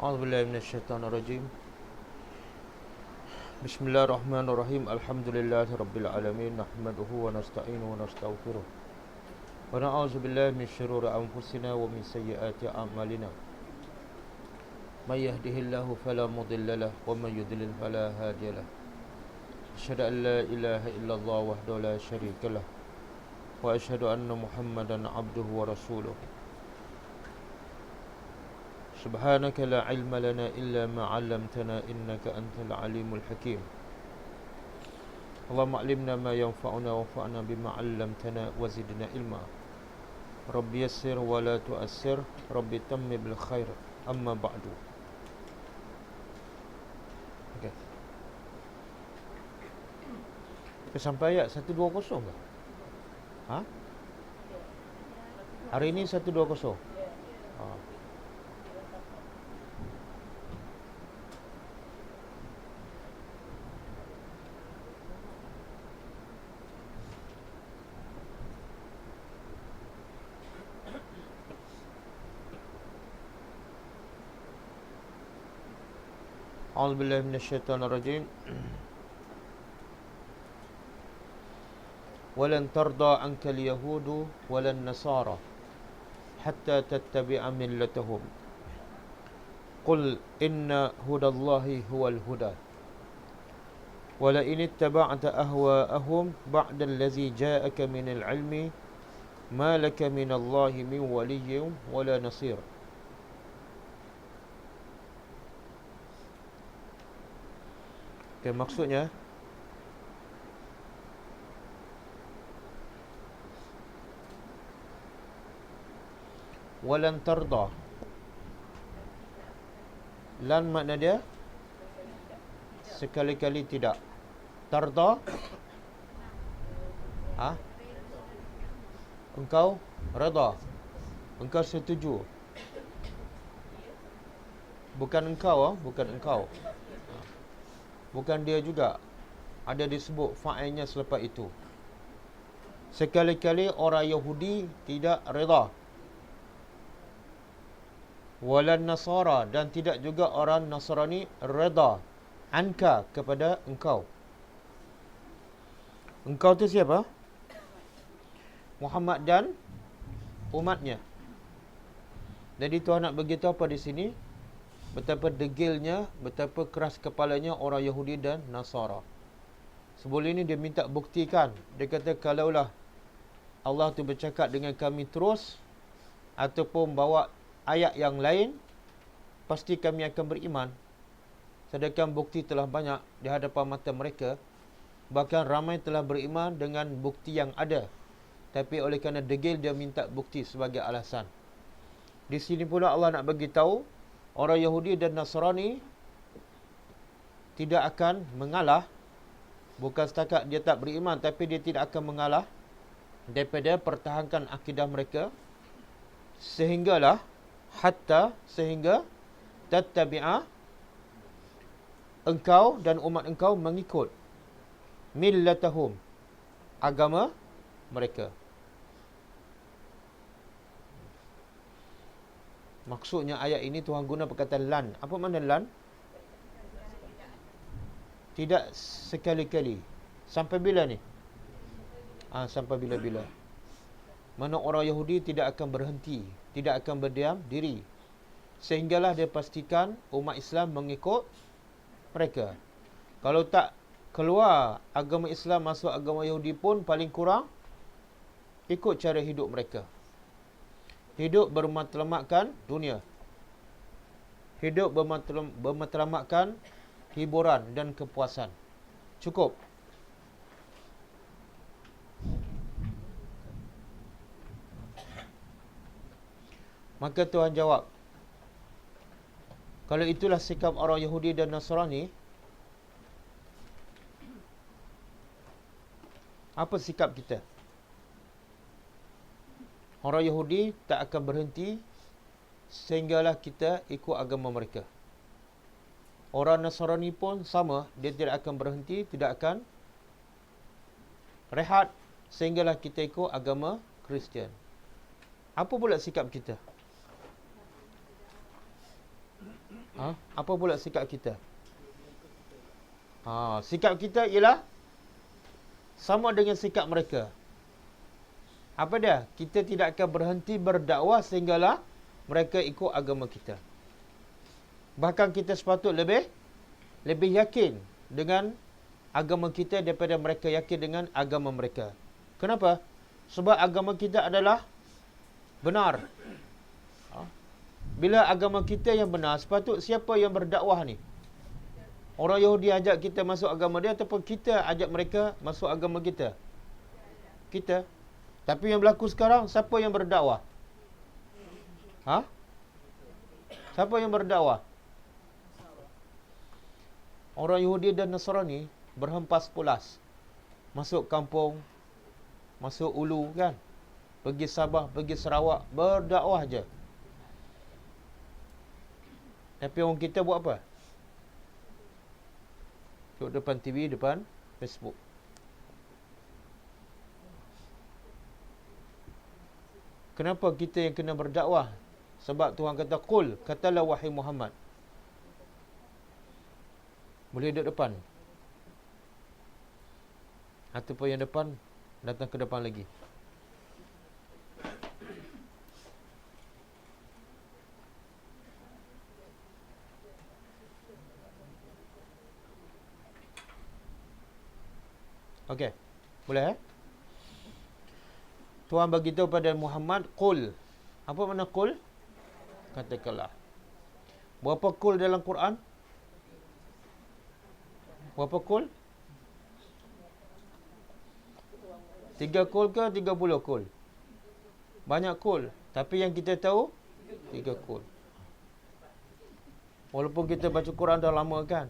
أعوذ بالله من الشيطان الرجيم. بسم الله الرحمن الرحيم. الحمد لله رب العالمين، نحمده ونستعينه ونستغفره ونعوذ بالله من شرور أنفسنا ومن سيئات أعمالنا. من يهده الله فلا مضل له ومن يضلل فلا هادي له. أشهد أن لا إله إلا الله وحده لا شريك له وأشهد أن محمدا عبده ورسوله. سبحانك لا علم لنا إلا ما علمتنا إنك أنت العليم الحكيم. اللهم علمنا ما ينفعنا وانفعنا بما علمتنا وزدنا علما. ربي يسر ولا تؤسر، ربي تمم بالخير. أما بعد. Okay. Sampai ayat 120 ke? Ha? Hari ini 120. Ha. أعوذ بالله من الشيطان الرجيم. ولن ترضى عنك اليهود ولا النصارى حتى تتبع ملتهم قل إن هدى الله هو الهدى ولئن اتبعت أهواءهم بعد الذي جاءك من العلم ما لك من الله من ولي ولا نصير. Okay, maksudnya walan tarda. Lan makna dia sekali-kali tidak. Tarda, ha? Engkau reda, engkau setuju. Bukan engkau, bukan engkau. Bukan dia juga. Ada disebut fa'ilnya selepas itu. Sekali-kali orang Yahudi tidak reda. Walan Nasara, dan tidak juga orang Nasrani reda anka kepada engkau. Engkau tu siapa? Muhammad dan umatnya. Jadi Tuhan nak beritahu apa di sini? Betapa degilnya, betapa keras kepalanya orang Yahudi dan Nasara. Sebelum ini dia minta buktikan. Dia kata kalaulah Allah tu bercakap dengan kami terus ataupun bawa ayat yang lain, pasti kami akan beriman. Sedangkan bukti telah banyak di hadapan mata mereka. Bahkan ramai telah beriman dengan bukti yang ada. Tapi oleh kerana degil, dia minta bukti sebagai alasan. Di sini pula Allah nak bagi tahu orang Yahudi dan Nasrani tidak akan mengalah. Bukan setakat dia tak beriman, tapi dia tidak akan mengalah daripada pertahankan akidah mereka. Sehingga tattabi'a, engkau dan umat engkau mengikut millatahum, agama mereka. Maksudnya ayat ini Tuhan guna perkataan lan. Apa makna lan? Tidak sekali-kali. Sampai bila ni? Sampai bila-bila. Mana orang Yahudi tidak akan berhenti, tidak akan berdiam diri. Sehinggalah dia pastikan umat Islam mengikut mereka. Kalau tak keluar agama Islam masuk agama Yahudi pun, paling kurang ikut cara hidup mereka. Hidup bermatlamatkan dunia. Hidup bermatlamatkan hiburan dan kepuasan. Cukup. Maka Tuhan jawab, kalau itulah sikap orang Yahudi dan Nasrani, apa sikap kita? Orang Yahudi tak akan berhenti sehinggalah kita ikut agama mereka. Orang Nasrani pun sama, dia tidak akan berhenti, tidak akan rehat sehinggalah kita ikut agama Kristian. Apa pula sikap kita? Apa pula sikap kita? Sikap kita ialah sama dengan sikap mereka. Apa dia? Kita tidak akan berhenti berdakwah sehinggalah mereka ikut agama kita. Bahkan kita sepatut lebih yakin dengan agama kita daripada mereka yakin dengan agama mereka. Kenapa? Sebab agama kita adalah benar. Bila agama kita yang benar, sepatut siapa yang berdakwah ni? Orang Yahudi ajak kita masuk agama dia ataupun kita ajak mereka masuk agama kita? Kita. Tapi yang berlaku sekarang, siapa yang berdakwah? Siapa yang berdakwah? Orang Yahudi dan Nasrani berhempas pulas. Masuk kampung, masuk ulu kan? Pergi Sabah, pergi Sarawak, berdakwah je. Tapi orang kita buat apa? Duduk depan TV, depan Facebook. Kenapa kita yang kena berdakwah? Sebab Tuhan kata, Qul, katalah wahai Muhammad. Boleh duduk depan. Ataupun yang depan, datang ke depan lagi. Okey. Boleh Tuhan beritahu pada Muhammad, Qul. Apa makna Qul? Katakanlah. Berapa Qul dalam Quran? Berapa Qul? 3 Qul ke 30 Qul? Banyak Qul. Tapi yang kita tahu 3 Qul. Walaupun kita baca Quran dah lama kan,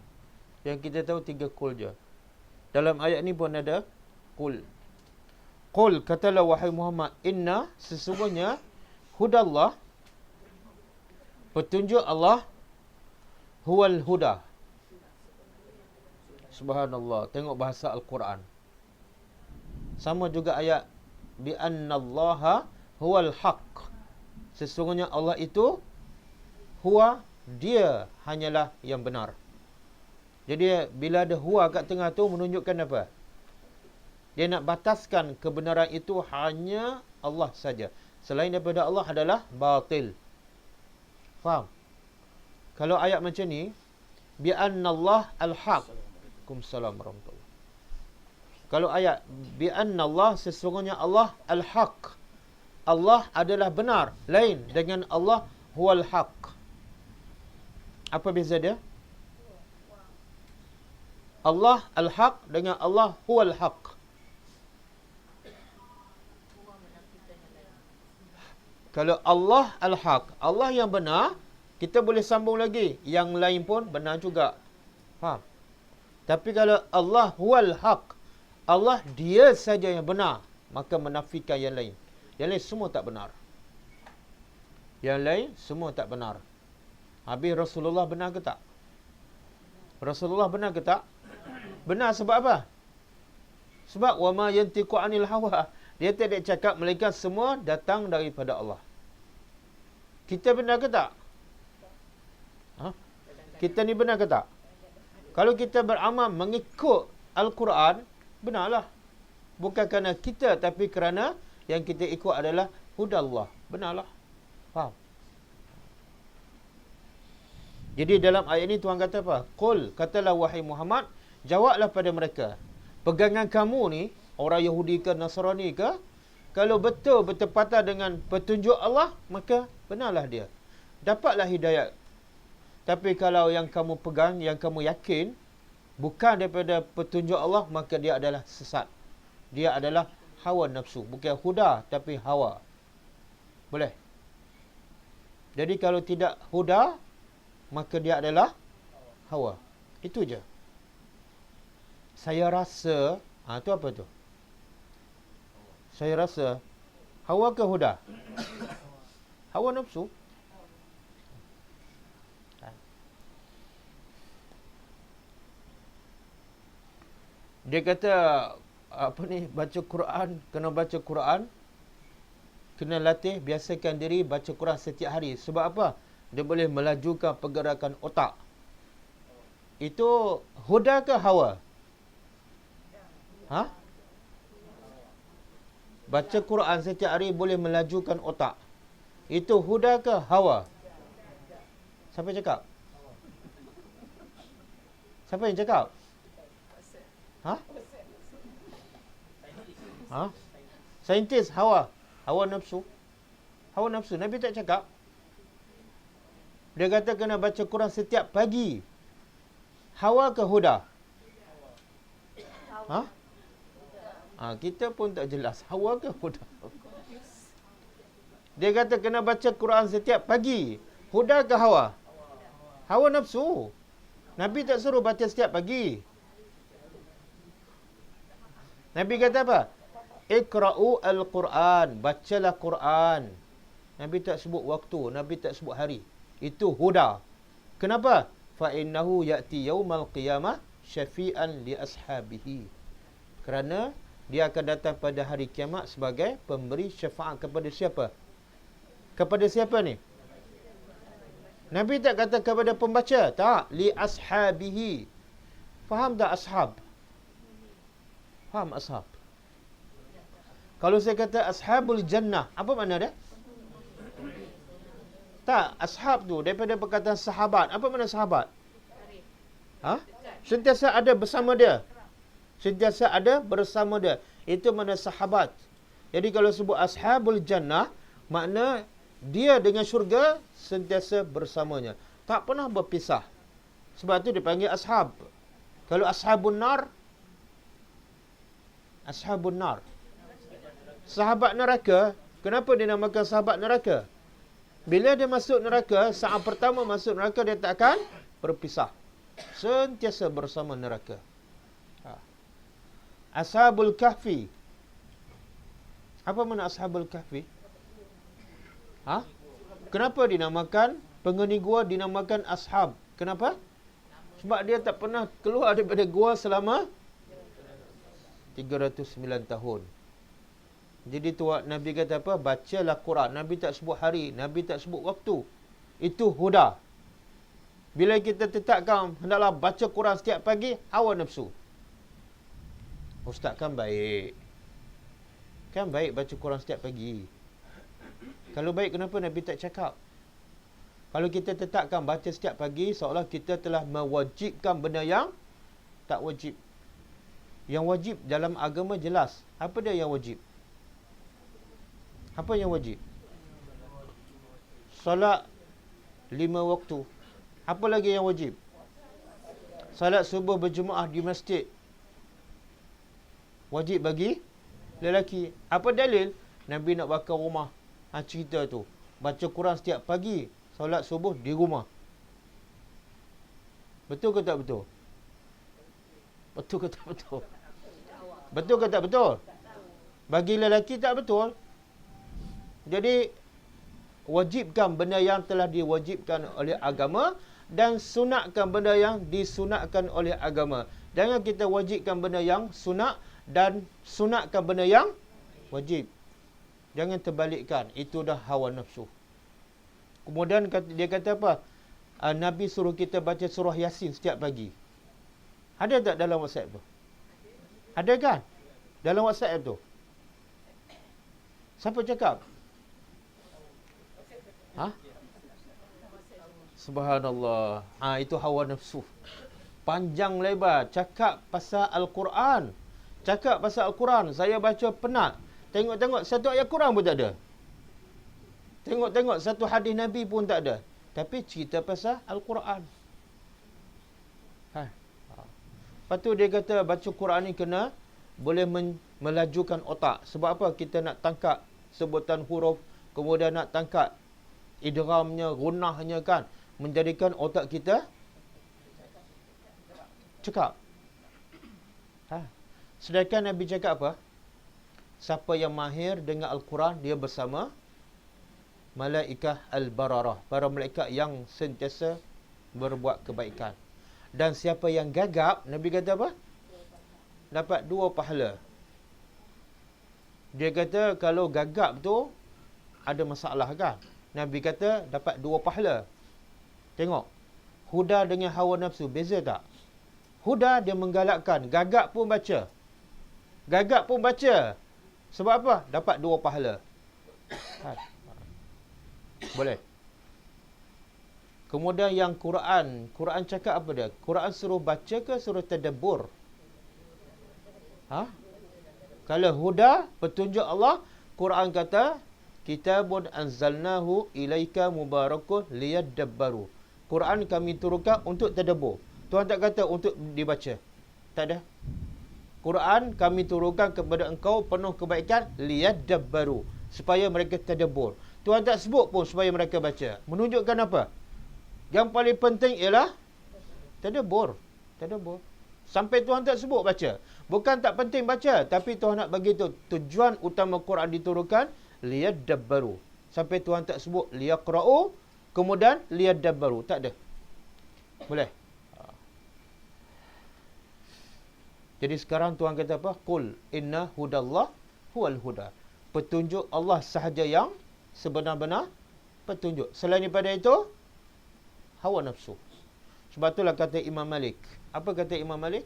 yang kita tahu 3 Qul je. Dalam ayat ni pun ada Qul. Qul, katalah wahai Muhammad, inna, sesungguhnya hudallah, petunjuk Allah, huwal huda. Subhanallah, tengok bahasa Al-Quran. Sama juga ayat bi annallaha huwal haq. Sesungguhnya Allah itu huwa, dia hanyalah yang benar. Jadi bila ada huwa kat tengah tu menunjukkan apa? Dia nak bataskan kebenaran itu hanya Allah saja. Selain daripada Allah adalah batil. Faham? Kalau ayat macam ni, bi annallah al-haq. Waalaikumsalam warahmatullahi. Kalau ayat bi annallah, sesungguhnya Allah al-haq. Allah adalah benar. Lain dengan Allah huwal haq. Apa beza dia? Allah al-haq dengan Allah huwal haq. Kalau Allah al-haq, Allah yang benar, kita boleh sambung lagi. Yang lain pun benar juga. Faham? Tapi kalau Allah huwal haq, Allah dia saja yang benar, maka menafikan yang lain. Yang lain semua tak benar. Yang lain semua tak benar. Habis Rasulullah benar ke tak? Rasulullah benar ke tak? Benar sebab apa? Sebab wama yantiqu anil hawa. Dia tidak cakap melainkan semua datang daripada Allah. Kita benar ke tak? Kita ni benar ke tak? Kalau kita beramal mengikut Al-Quran, benarlah. Bukan kerana kita, tapi kerana yang kita ikut adalah hudallah. Benarlah. Faham? Jadi dalam ayat ini Tuhan kata apa? Qul, katalah wahai Muhammad, jawablah pada mereka. Pegangan kamu ni, orang Yahudi ke Nasrani ke, kalau betul bertepatan dengan petunjuk Allah, maka benarlah dia. Dapatlah hidayat. Tapi kalau yang kamu pegang, yang kamu yakin, bukan daripada petunjuk Allah, maka dia adalah sesat. Dia adalah hawa nafsu. Bukan huda, tapi hawa. Boleh? Jadi kalau tidak huda, maka dia adalah hawa. Itu je. Saya rasa, itu apa tu? Saya rasa, hawa ke huda? Hawa nafsu. Dia kata, baca Quran, kena baca Quran, kena latih, biasakan diri baca Quran setiap hari. Sebab apa? Dia boleh melajukan pergerakan otak. Itu huda ke hawa? Ha? Baca Quran setiap hari boleh melajukan otak. Itu huda ke hawa? Siapa cakap? Siapa yang cakap? Ha? Ha? Saintis hawa. Hawa nafsu. Hawa nafsu. Nabi tak cakap. Dia kata kena baca Quran setiap pagi. Hawa ke huda? Ha? Kita pun tak jelas. Hawa ke huda? Dia kata kena baca Quran setiap pagi. Huda ke hawa? Hawa nafsu. Nabi tak suruh baca setiap pagi. Nabi kata apa? Iqra'u al-Quran. Bacalah Quran. Nabi tak sebut waktu. Nabi tak sebut hari. Itu huda. Kenapa? Fa'innahu ya'ti yawmal qiyamah syafi'an li ashabihi. Kerana dia akan datang pada hari kiamat sebagai pemberi syafaat kepada siapa? Kepada siapa ni? Nabi tak kata kepada pembaca. Tak. Li ashabihi. Faham tak ashab? Faham ashab? Kalau saya kata ashabul jannah, apa makna dia? Tak, ashab tu daripada perkataan sahabat. Apa makna sahabat? Ha? Sentiasa ada bersama dia. Sentiasa ada bersama dia. Itu makna sahabat. Jadi kalau sebut ashabul jannah, makna dia dengan syurga sentiasa bersamanya. Tak pernah berpisah. Sebab tu dipanggil ashab. Kalau ashabun nar, ashabun nar. Sahabat neraka, kenapa dinamakan sahabat neraka? Bila dia masuk neraka, saat pertama masuk neraka, dia tak akan berpisah. Sentiasa bersama neraka. Ashabul kahfi. Apa makna ashabul kahfi? Ha? Kenapa dinamakan, penghuni gua dinamakan ashab? Kenapa? Sebab dia tak pernah keluar daripada gua selama 309 tahun. Jadi tu Nabi kata apa? Bacalah Quran. Nabi tak sebut hari, Nabi tak sebut waktu. Itu huda. Bila kita tetapkan hendaklah baca Quran setiap pagi, hawa nafsu. Ustaz kan baik. Kan baik baca Quran setiap pagi. Kalau baik kenapa Nabi tak cakap? Kalau kita tetapkan baca setiap pagi, seolah kita telah mewajibkan benda yang tak wajib. Yang wajib dalam agama jelas. Apa dia yang wajib? Apa yang wajib? Salat 5 waktu. Apa lagi yang wajib? Salat subuh berjemaah di masjid. Wajib bagi lelaki. Apa dalil? Nabi nak bakar rumah. Cerita tu. Baca Quran setiap pagi. Salat subuh di rumah. Betul ke tak betul? Betul ke tak betul? Betul ke tak betul? Bagi lelaki tak betul. Jadi, wajibkan benda yang telah diwajibkan oleh agama dan sunatkan benda yang disunatkan oleh agama. Jangan kita wajibkan benda yang sunat dan sunatkan benda yang wajib. Jangan terbalikkan. Itu dah hawa nafsu. Kemudian dia kata apa? Nabi suruh kita baca surah Yasin setiap pagi. Ada tak dalam WhatsApp tu? Ada kan? Dalam WhatsApp tu. Siapa cakap? Ha? Subhanallah. Itu hawa nafsu. Panjang lebar. Cakap pasal Al-Quran. Cakap pasal Al-Quran. Saya baca penat. Tengok-tengok satu ayat Quran pun tak ada. Tengok-tengok satu hadis Nabi pun tak ada. Tapi cerita pasal Al-Quran. Lepas tu dia kata baca Quran ni kena boleh melajukan otak. Sebab apa? Kita nak tangkap sebutan huruf. Kemudian nak tangkap idghamnya, gunahnya kan. Menjadikan otak kita cekap. Sedangkan Nabi cakap apa? Siapa yang mahir dengan Al-Quran, dia bersama malaikah al-bararah. Para malaikat yang sentiasa berbuat kebaikan. Dan siapa yang gagap, Nabi kata apa? Dapat 2 pahala. Dia kata kalau gagap tu ada masalah kan? Nabi kata dapat 2 pahala. Tengok. Huda dengan hawa nafsu, beza tak? Huda dia menggalakkan, gagak pun baca. Gagak pun baca. Sebab apa? Dapat 2 pahala. Boleh. Kemudian yang Quran cakap apa dia? Quran suruh baca ke suruh tadabbur? Kalau huda, petunjuk Allah, Quran kata, kitabun anzalnahu ilaika mubarakun liyadabbaru. Quran kami turunkan untuk tadabbur. Tuhan tak kata untuk dibaca. Tak ada. Quran kami turunkan kepada engkau penuh kebaikan liyadabbaru, supaya mereka tadabbur. Tuhan tak sebut pun supaya mereka baca. Menunjukkan apa? Yang paling penting ialah tadabbur. Tadabbur. Sampai Tuhan tak sebut baca. Bukan tak penting baca, tapi Tuhan nak bagi tu tujuan utama Quran diturunkan liyadabbaru. Sampai Tuhan tak sebut liyaqra'u, kemudian liyadabbaru. Tak ada. Boleh. Jadi sekarang Tuhan kata apa? Qul inna hudallah huwal huda. Petunjuk Allah sahaja yang sebenar-benar petunjuk. Selain daripada itu, hawa nafsu. Sebab itulah kata Imam Malik. Apa kata Imam Malik?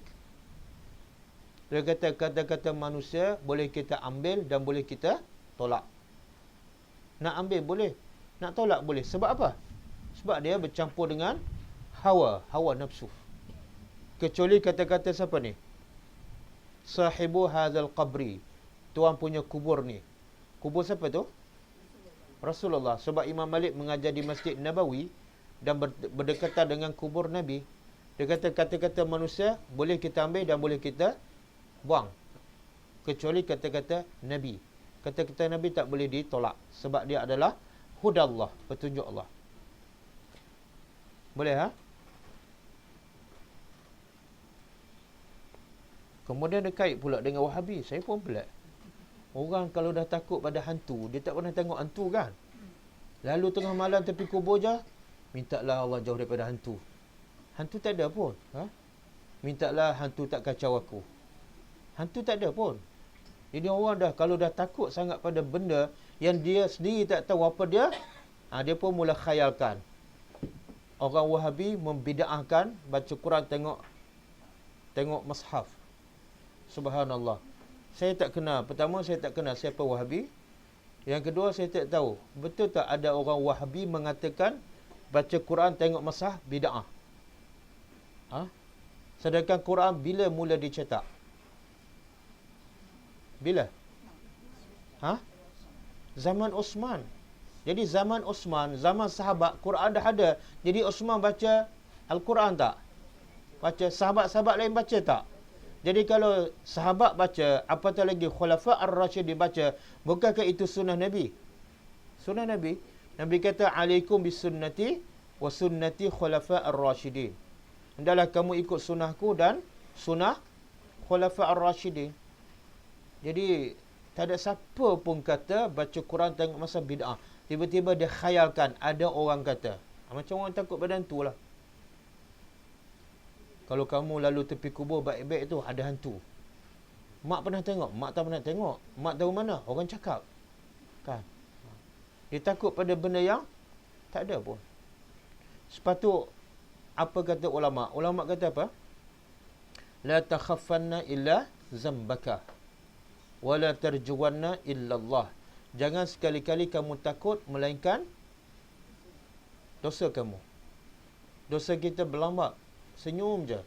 Dia kata kata-kata manusia boleh kita ambil dan boleh kita tolak. Nak ambil boleh, nak tolak boleh. Sebab apa? Sebab dia bercampur dengan hawa nafsu. Kecuali kata-kata siapa ni? Sahibu hadzal qabri. Tuan punya kubur ni. Kubur siapa tu? Rasulullah. Sebab Imam Malik mengajar di Masjid Nabawi dan berdekatan dengan kubur Nabi. Dia kata kata-kata manusia boleh kita ambil dan boleh kita buang. Kecuali kata-kata Nabi. Kata-kata Nabi tak boleh ditolak. Sebab dia adalah hudallah, petunjuk Allah. Boleh Kemudian dia kait pula dengan Wahabi. Saya pun pelik. Orang kalau dah takut pada hantu, dia tak pernah tengok hantu kan? Lalu tengah malam tepi kubur je, mintalah Allah jauh daripada hantu. Hantu tak ada pun. Mintalah hantu tak kacau aku. Hantu tak ada pun. Jadi orang dah, kalau dah takut sangat pada benda yang dia sendiri tak tahu apa dia, dia pun mula khayalkan. Orang Wahabi membida'ahkan baca Quran tengok mushaf. Subhanallah. Saya tak kenal. Pertama, saya tak kenal siapa Wahabi. Yang kedua, saya tak tahu. Betul tak ada orang Wahabi mengatakan baca Quran tengok mushaf bida'ah? Sedangkan Quran bila mula dicetak? Bila? Zaman Osman. Jadi zaman Osman, zaman sahabat, Quran dah ada. Jadi Osman baca Al-Quran tak? Baca. Sahabat-sahabat lain baca tak? Jadi kalau sahabat baca, apatah lagi Khulafa ar-Rasyidin baca, bukankah itu sunnah Nabi? Sunnah Nabi. Nabi kata, alaikum bisunnati wa sunnati Khulafa ar-Rasyidin. Hendaklah kamu ikut sunnahku dan sunnah Khulafa ar-Rasyidin. Jadi tak ada siapa pun kata baca Quran tengok masa bid'ah. Tiba-tiba dia khayalkan ada orang kata. Macam orang takut pada hantu lah. Kalau kamu lalu tepi kubur baik-baik tu ada hantu. Mak pernah tengok? Mak tak pernah tengok. Mak tahu mana? Orang cakap. Kan? Dia takut pada benda yang tak ada pun. Sepatut apa kata ulama? Ulama kata apa? La takhaffanna illa zambaka. Wala tarjuwanna illallah. Jangan sekali-kali kamu takut melainkan dosa kamu. Dosa kita berlambak, senyum je.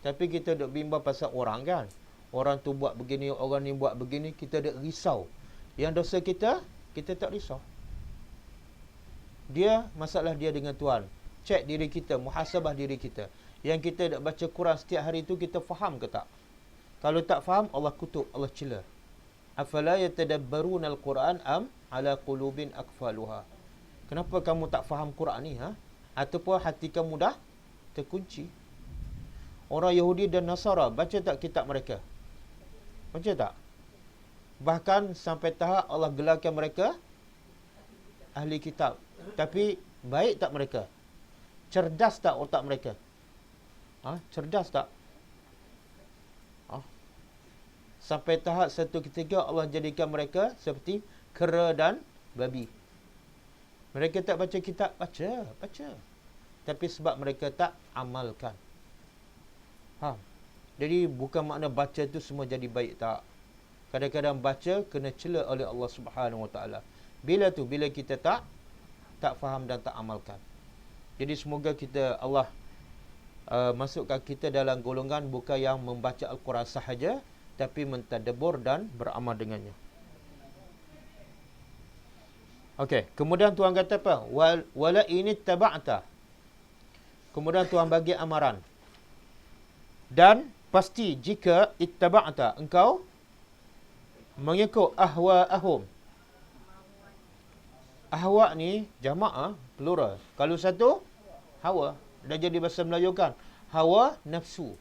Tapi kita duk bimbang pasal orang kan. Orang tu buat begini, orang ni buat begini, kita duk risau. Yang dosa kita, kita tak risau. Dia, masalah dia dengan Tuhan. Cek diri kita, muhasabah diri kita. Yang kita duk baca Quran setiap hari tu, kita faham ke tak? Kalau tak faham, Allah kutuk, Allah cela. Afala yatadabbaruna al-Quran am ala qulubin akfaluha. Kenapa kamu tak faham Quran ni? Ataupun hati kamu dah terkunci? Orang Yahudi dan Nasara baca tak kitab mereka? Baca tak? Bahkan sampai tahap Allah gelarkan mereka ahli kitab. Tapi baik tak mereka? Cerdas tak otak mereka? Cerdas tak? Sampai tahap satu ketika Allah jadikan mereka seperti kera dan babi. Mereka tak baca kitab? Baca. tapi sebab mereka tak amalkan. Faham? Jadi bukan makna baca tu semua jadi baik, tak. Kadang-kadang baca kena cela oleh Allah Subhanahu Wa Taala. Bila kita tak faham dan tak amalkan. Jadi semoga kita Allah masukkan kita dalam golongan bukan yang membaca Al-Quran sahaja, tapi mentadabbur dan beramal dengannya. Okey, kemudian Tuhan kata apa? Wala ini taba'ta. Kemudian Tuhan bagi amaran. Dan pasti jika ittaba'ta, engkau mengikut ahwa'ahum. Ahwa' ni jamak, plural. Kalau satu, hawa. Dah jadi bahasa Melayu kan? Hawa, nafsu.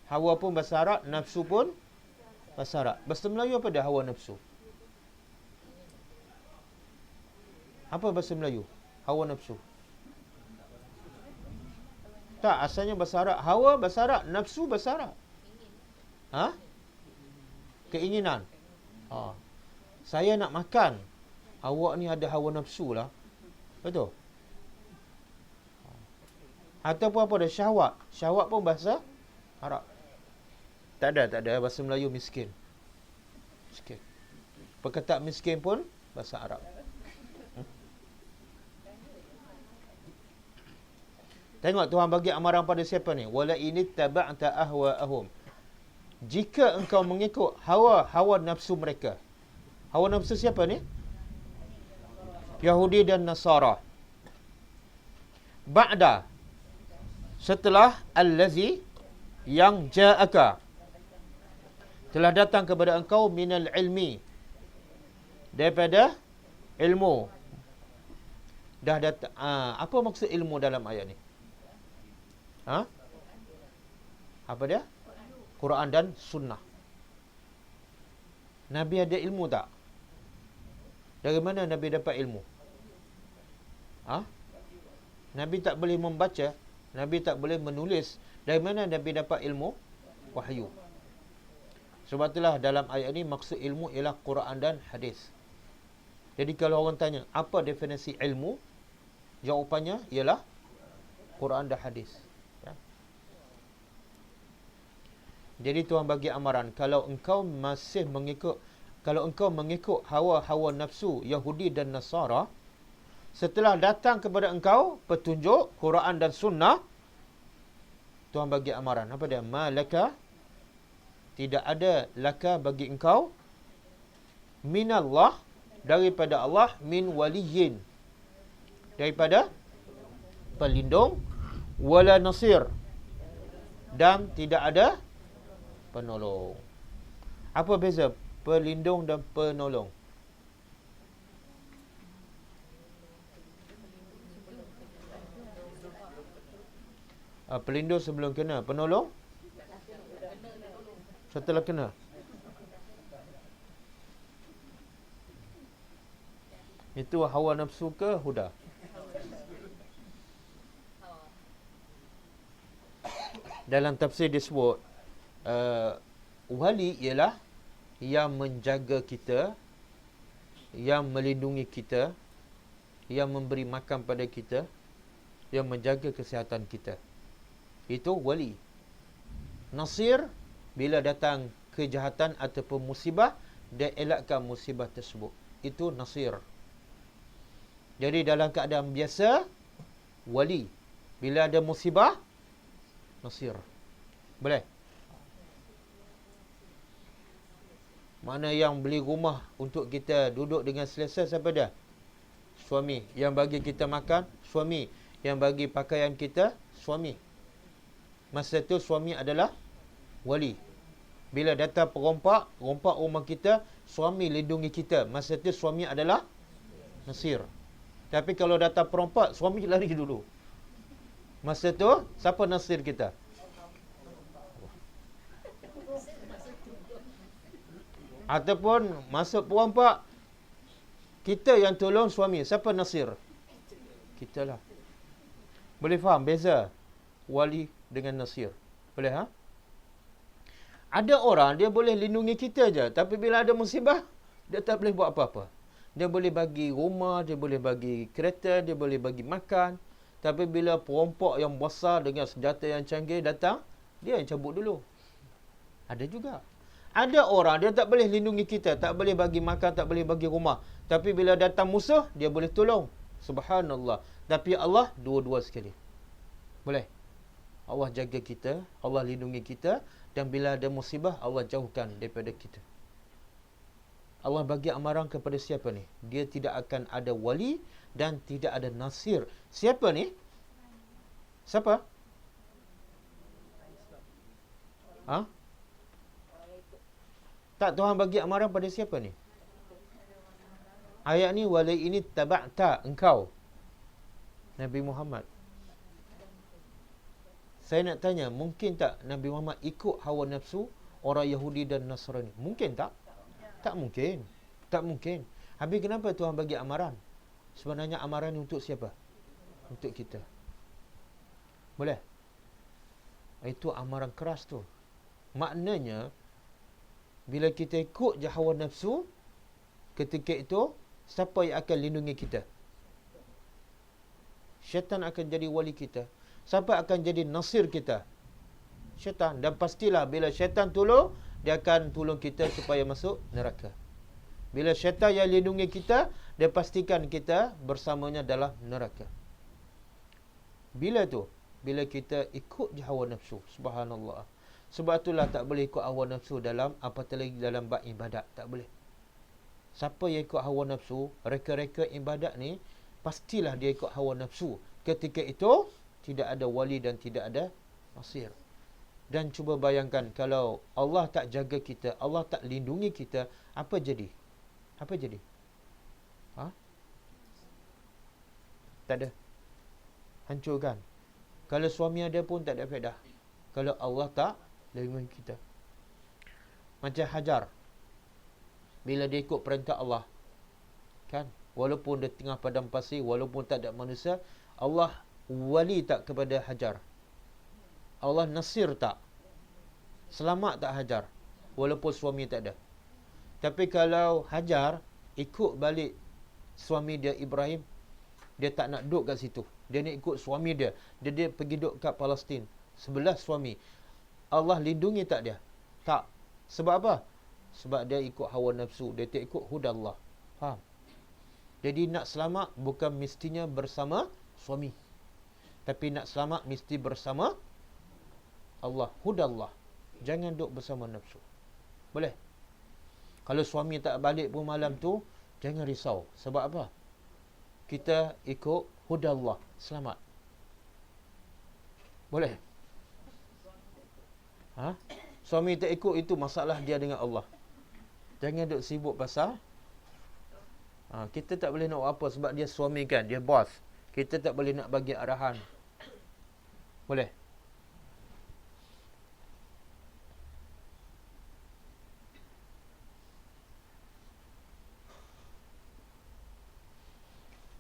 Hawa pun bahasa Arab, nafsu pun bahasa Arab. Bahasa Melayu apa dia hawa nafsu? Apa bahasa Melayu? Hawa nafsu. Tak, asalnya bahasa Arab. Hawa bahasa Arab, nafsu bahasa Arab. Ha? Keinginan. Saya nak makan. Awak ni ada hawa nafsu lah. Betul? Ataupun apa ada syahwat. Syahwat pun bahasa Arab. Tak ada. Bahasa Melayu miskin. Miskin. Perkataan miskin pun bahasa Arab. Tengok Tuhan bagi amaran pada siapa ni? Wala ini taba'ta ahwa'ahum. Jika engkau mengikut hawa nafsu mereka. Hawa nafsu siapa ni? Yahudi dan Nasara. Ba'da, setelah allazi yang ja'aka, telah datang kepada engkau minal ilmi, daripada ilmu. Dah datang. Apa maksud ilmu dalam ayat ni? Apa dia? Quran dan sunnah. Nabi ada ilmu tak? Dari mana Nabi dapat ilmu? Nabi tak boleh membaca, Nabi tak boleh menulis. Dari mana Nabi dapat ilmu? Wahyu. Sebab itulah dalam ayat ini maksud ilmu ialah Quran dan hadis. Jadi kalau orang tanya, apa definisi ilmu? Jawapannya ialah Quran dan hadis. Jadi Tuhan bagi amaran, kalau engkau mengikut hawa nafsu Yahudi dan Nasara, setelah datang kepada engkau petunjuk Quran dan sunnah, Tuhan bagi amaran. Apa dia? Malaka, tidak ada laka bagi engkau, minallah, daripada Allah, min waliyin, daripada pelindung, wala nasir, dan tidak ada penolong. Apa beza pelindung dan penolong? Pelindung sebelum kena, penolong setelah kena. Itu hawa nafsu ke huda? Dalam tafsir disebut wali ialah yang menjaga kita, yang melindungi kita, yang memberi makan pada kita, yang menjaga kesihatan kita. Itu wali. Nasir, bila datang kejahatan ataupun musibah, dia elakkan musibah tersebut. Itu nasir. Jadi dalam keadaan biasa, wali. Bila ada musibah, nasir. Boleh? Mana yang beli rumah untuk kita duduk dengan selesa, siapa dia? Suami. Yang bagi kita makan, suami. Yang bagi pakaian kita, suami. Masa itu suami adalah wali. Bila datang perompak, rompak rumah kita, suami lindungi kita. Masa itu suami adalah nasir. Tapi kalau datang perompak, suami lari dulu. Masa itu, siapa nasir kita? Ataupun masuk perompak, kita yang tolong suami. Siapa nasir? Kita lah. Boleh faham beza wali dengan nasir? Boleh? Ada orang dia boleh lindungi kita je, tapi bila ada musibah, dia tak boleh buat apa-apa. Dia boleh bagi rumah, dia boleh bagi kereta, dia boleh bagi makan, Tapi bila perampok yang besar dengan senjata yang canggih datang, dia yang cabut dulu. Ada juga. Ada orang dia tak boleh lindungi kita, tak boleh bagi makan, tak boleh bagi rumah. Tapi bila datang musuh, dia boleh tolong. Subhanallah. Tapi Allah dua-dua sekali. Boleh. Allah jaga kita, Allah lindungi kita, dan bila ada musibah, Allah jauhkan daripada kita. Allah bagi amaran kepada siapa ni? Dia tidak akan ada wali dan tidak ada nasir. Siapa ni? Siapa? Ha? Tak, Tuhan bagi amaran pada siapa ni? Ayat ni, wala ini taba'ta, engkau Nabi Muhammad. Saya nak tanya, mungkin tak Nabi Muhammad ikut hawa nafsu orang Yahudi dan Nasrani? Mungkin tak? Tak mungkin. Tak mungkin. Habis kenapa Tuhan bagi amaran? Sebenarnya amaran untuk siapa? Untuk kita. Boleh? Itu amaran keras tu. Maknanya, bila kita ikut je hawa nafsu, ketika itu, siapa yang akan lindungi kita? Syaitan akan jadi wali kita. Siapa akan jadi nasir kita? Syaitan. Dan pastilah bila syaitan tolong, dia akan tolong kita supaya masuk neraka. Bila syaitan yang lindungi kita, dia pastikan kita bersamanya dalam neraka. Bila tu? Bila kita ikut je hawa nafsu. Subhanallah. Sebab itulah tak boleh ikut hawa nafsu dalam, apatah lagi dalam bab ibadat. Tak boleh. Siapa yang ikut hawa nafsu, reka-reka ibadat ni, pastilah dia ikut hawa nafsu. Ketika itu, tidak ada wali dan tidak ada nasir. Dan cuba bayangkan, kalau Allah tak jaga kita, Allah tak lindungi kita, apa jadi? Apa jadi? Ha? Tak ada. Hancur kan? Kalau suami ada pun tak ada faedah. Kalau Allah tak lindungi kita. Macam Hajar. Bila dia ikut perintah Allah. Kan? Walaupun dia tengah padang pasir, walaupun tak ada manusia, Allah wali tak kepada Hajar? Allah nasir tak? Selamat tak Hajar? Walaupun suami tak ada. Tapi kalau Hajar ikut balik suami dia Ibrahim, dia tak nak duduk kat situ. Dia nak ikut suami dia. Dia pergi duduk kat Palestin. Sebelah suami. Allah lindungi tak dia? Tak. Sebab apa? Sebab dia ikut hawa nafsu. Dia tak ikut hudallah. Faham? Jadi nak selamat bukan mestinya bersama suami. Tapi nak selamat mesti bersama Allah. Hudallah. Jangan duduk bersama nafsu. Boleh? Kalau suami tak balik pun malam tu, jangan risau. Sebab apa? Kita ikut hudallah. Selamat. Boleh? Ha? Suami tak ikut, itu masalah dia dengan Allah. Jangan duk sibuk pasal kita tak boleh nak buat apa sebab dia suami kan, dia bos. Kita tak boleh nak bagi arahan. Boleh?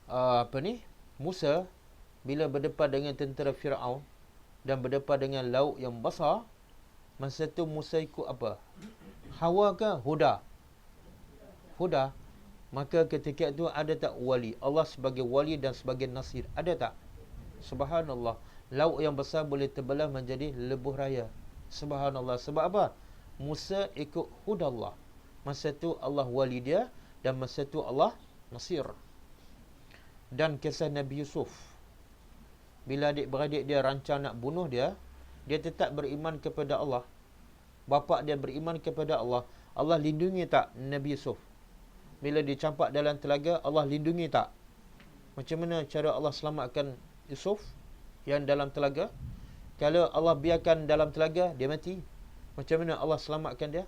Apa ni? Musa bila berdepan dengan tentera Firaun dan berdepan dengan laut yang besar, masa tu Musa ikut apa? Hawa ke huda? Huda. Maka ketika itu ada tak wali? Allah sebagai wali dan sebagai nasir. Ada tak? Subhanallah. Laut yang besar boleh terbelah menjadi lebuh raya. Subhanallah. Sebab apa? Musa ikut hudallah. Masa tu Allah wali dia dan masa tu Allah nasir. Dan kisah Nabi Yusuf. Bila adik-beradik dia rancang nak bunuh dia, dia tetap beriman kepada Allah. Bapa dia beriman kepada Allah. Allah lindungi tak Nabi Yusuf? Bila dicampak dalam telaga, Allah lindungi tak? Macam mana cara Allah selamatkan Yusuf yang dalam telaga? Kalau Allah biarkan dalam telaga, dia mati. Macam mana Allah selamatkan dia?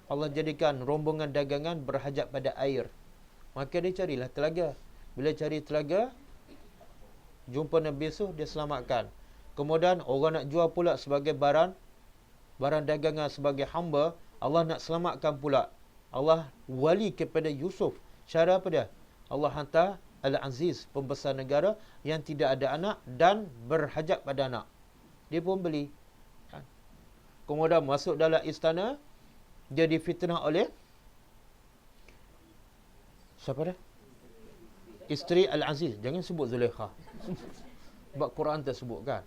Allah jadikan rombongan dagangan berhajat pada air. Maka dia carilah telaga. Bila cari telaga, jumpa Nabi Yusuf, dia selamatkan. Kemudian orang nak jual pula sebagai barang dagangan sebagai hamba, Allah nak selamatkan pula. Allah wali kepada Yusuf. Cara apa dia? Allah hantar Al-Aziz, pembesar negara yang tidak ada anak dan berhajat pada anak. Dia pun beli. Kemudian masuk dalam istana, dia difitnah oleh siapa dia? Isteri Al-Aziz. Jangan sebut Zulaikha. Sebab Quran tersebut kan.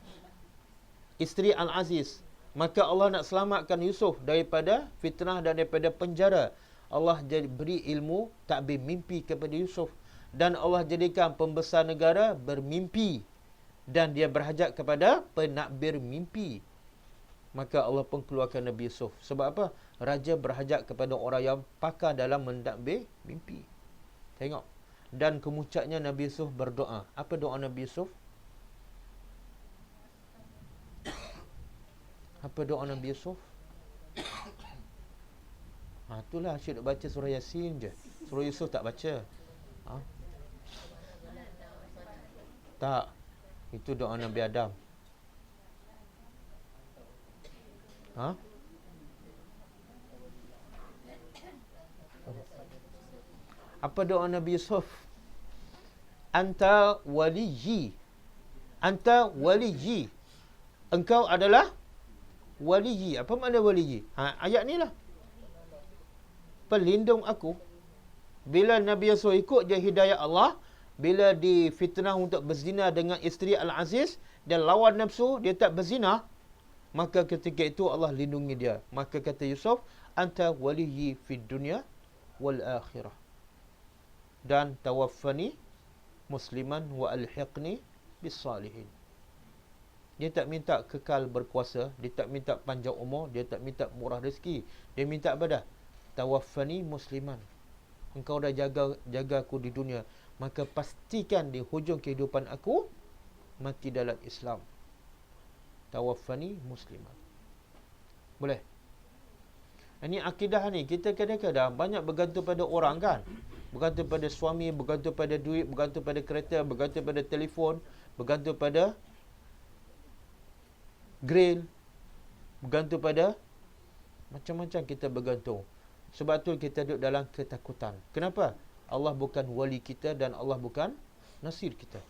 Isteri Al-Aziz. Maka Allah nak selamatkan Yusuf daripada fitnah dan daripada penjara. Allah beri ilmu takbir mimpi kepada Yusuf. Dan Allah jadikan pembesar negara bermimpi. Dan dia berhajat kepada penakbir mimpi. Maka Allah pun keluarkan Nabi Yusuf. Sebab apa? Raja berhajat kepada orang yang pakar dalam menakbir mimpi. Tengok. Dan kemuncaknya Nabi Yusuf berdoa. Apa doa Nabi Yusuf? Apa doa Nabi Yusuf? Itulah asyik nak baca surah Yasin je. Surah Yusuf tak baca. Tak. Itu doa Nabi Adam. Apa doa Nabi Yusuf? Anta waliyyi. Anta waliyyi. Engkau adalah waliyyi. Apa makna waliyyi? Ayat ni lah. Pelindung aku. Bila Nabi Yusuf ikut je hidayah Allah, bila difitnah untuk berzina dengan isteri Al-Aziz, dia lawan nafsu, dia tak berzina, maka ketika itu Allah lindungi dia. Maka kata Yusuf, anta waliyyi fid dunya wal akhirah. Dan tawaffani musliman wa alhiqni bis salihin. Dia tak minta kekal berkuasa, dia tak minta panjang umur, dia tak minta murah rezeki. Dia minta apa dah? Tawaffani musliman. Engkau dah jaga aku di dunia, maka pastikan di hujung kehidupan aku mati dalam Islam. Tawaffani musliman. Boleh? Ini akidah ni, kita kadang-kadang banyak bergantung pada orang kan. Bergantung pada suami, bergantung pada duit, bergantung pada kereta, bergantung pada telefon, bergantung pada grill, bergantung pada macam-macam kita bergantung. Sebab tu kita duduk dalam ketakutan. Kenapa? Allah bukan wali kita dan Allah bukan nasir kita.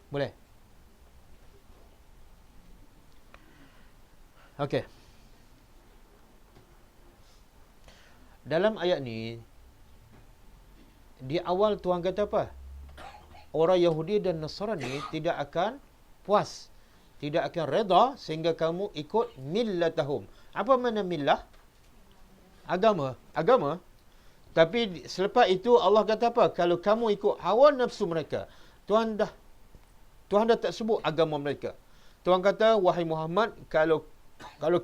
Boleh? Okey. Dalam ayat ni, di awal Tuhan kata apa? Orang Yahudi dan Nasrani tidak akan puas, tidak akan reda sehingga kamu ikut millatahum. Apa makna millah? Agama. Tapi selepas itu Allah kata apa? Kalau kamu ikut hawa nafsu mereka, Tuhan dah tak sebut agama mereka. Tuhan kata, wahai Muhammad, kalau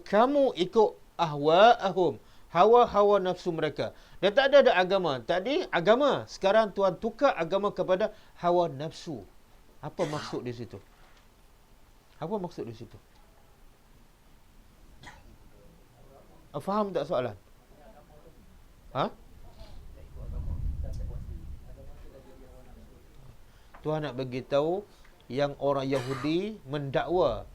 kamu ikut ahwa'ahum, hawa nafsu mereka. Dia tak ada agama. Tadi agama. Sekarang Tuhan tukar agama kepada hawa nafsu. Apa maksud di situ? Faham tak soalan? Tuhan nak bagi tahu yang orang Yahudi mendakwa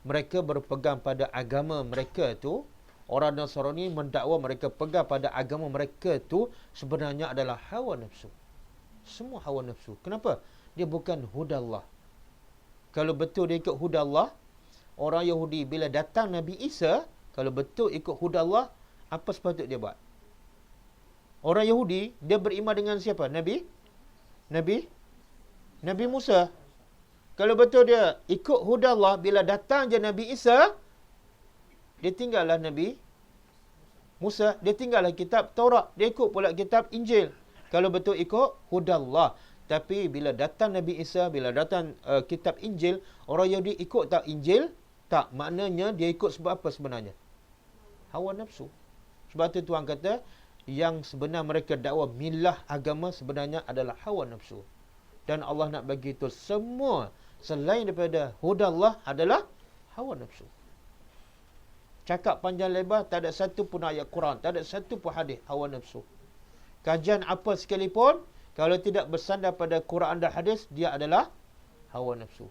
mereka berpegang pada agama mereka tu, orang Nasrani mendakwa mereka pegang pada agama mereka tu sebenarnya adalah hawa nafsu. Semua hawa nafsu. Kenapa? Dia bukan hudallah. Kalau betul dia ikut hudallah, orang Yahudi bila datang Nabi Isa, kalau betul ikut hudallah, apa sepatut dia buat? Orang Yahudi, dia beriman dengan siapa? Nabi Musa. Kalau betul dia ikut hudallah, bila datang je Nabi Isa, dia tinggallah Nabi Musa, dia tinggallah kitab Taurat, dia ikut pula kitab Injil. Kalau betul ikut hudallah. Tapi bila datang Nabi Isa, bila datang kitab Injil, orang Yahudi ikut tak Injil? Tak. Maknanya dia ikut sebab apa sebenarnya? Hawa nafsu. Sebab tu Tuhan kata, yang sebenar mereka dakwa milah agama sebenarnya adalah hawa nafsu. Dan Allah nak bagi itu semua selain daripada hudallah adalah hawa nafsu. Cakap panjang lebar, tak ada satu pun ayat Quran, tak ada satu pun hadis hawa nafsu. Kajian apa sekalipun, kalau tidak bersandar pada Quran dan hadis, dia adalah hawa nafsu.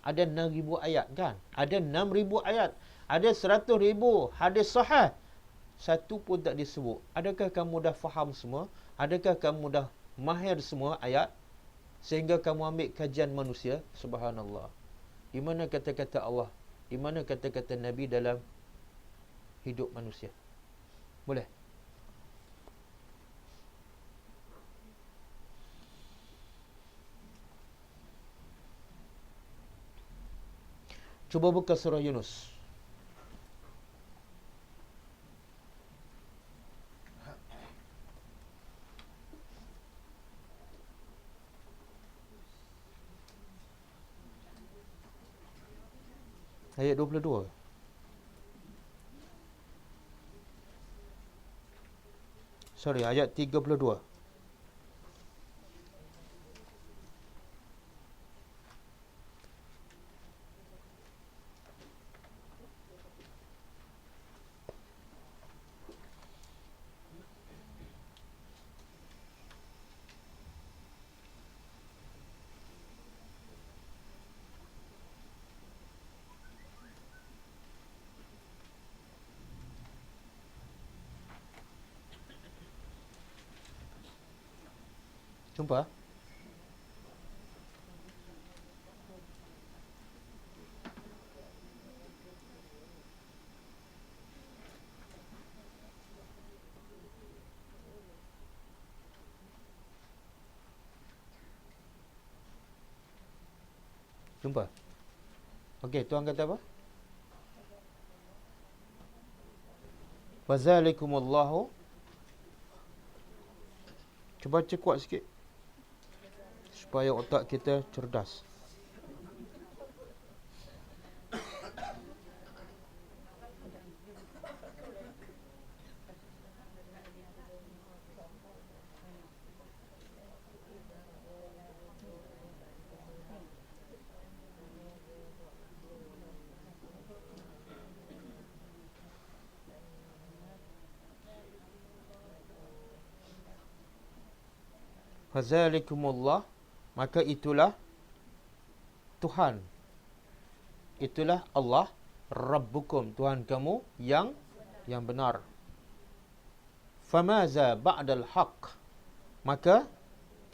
Ada 6,000 ayat kan? Ada 6,000 ayat. Ada 100,000 hadis sahih. Satu pun tak disebut. Adakah kamu dah faham semua? Adakah kamu dah mahir semua ayat? Sehingga kamu ambil kajian manusia? Subhanallah. Di mana kata-kata Allah? Di mana kata-kata Nabi dalam hidup manusia? Boleh? Cuba buka surah Yunus. Ayat 22. Sorry, ayat 32. Jumpa? Jumpa? Okey, tuan kata apa? Wazalikumullahu. Cuba baca kuat sikit supaya otak kita cerdas. Fazalikumullah, maka itulah Tuhan. Itulah Allah, Rabbukum, Tuhan kamu yang benar. Famaza ba'dal haqq, maka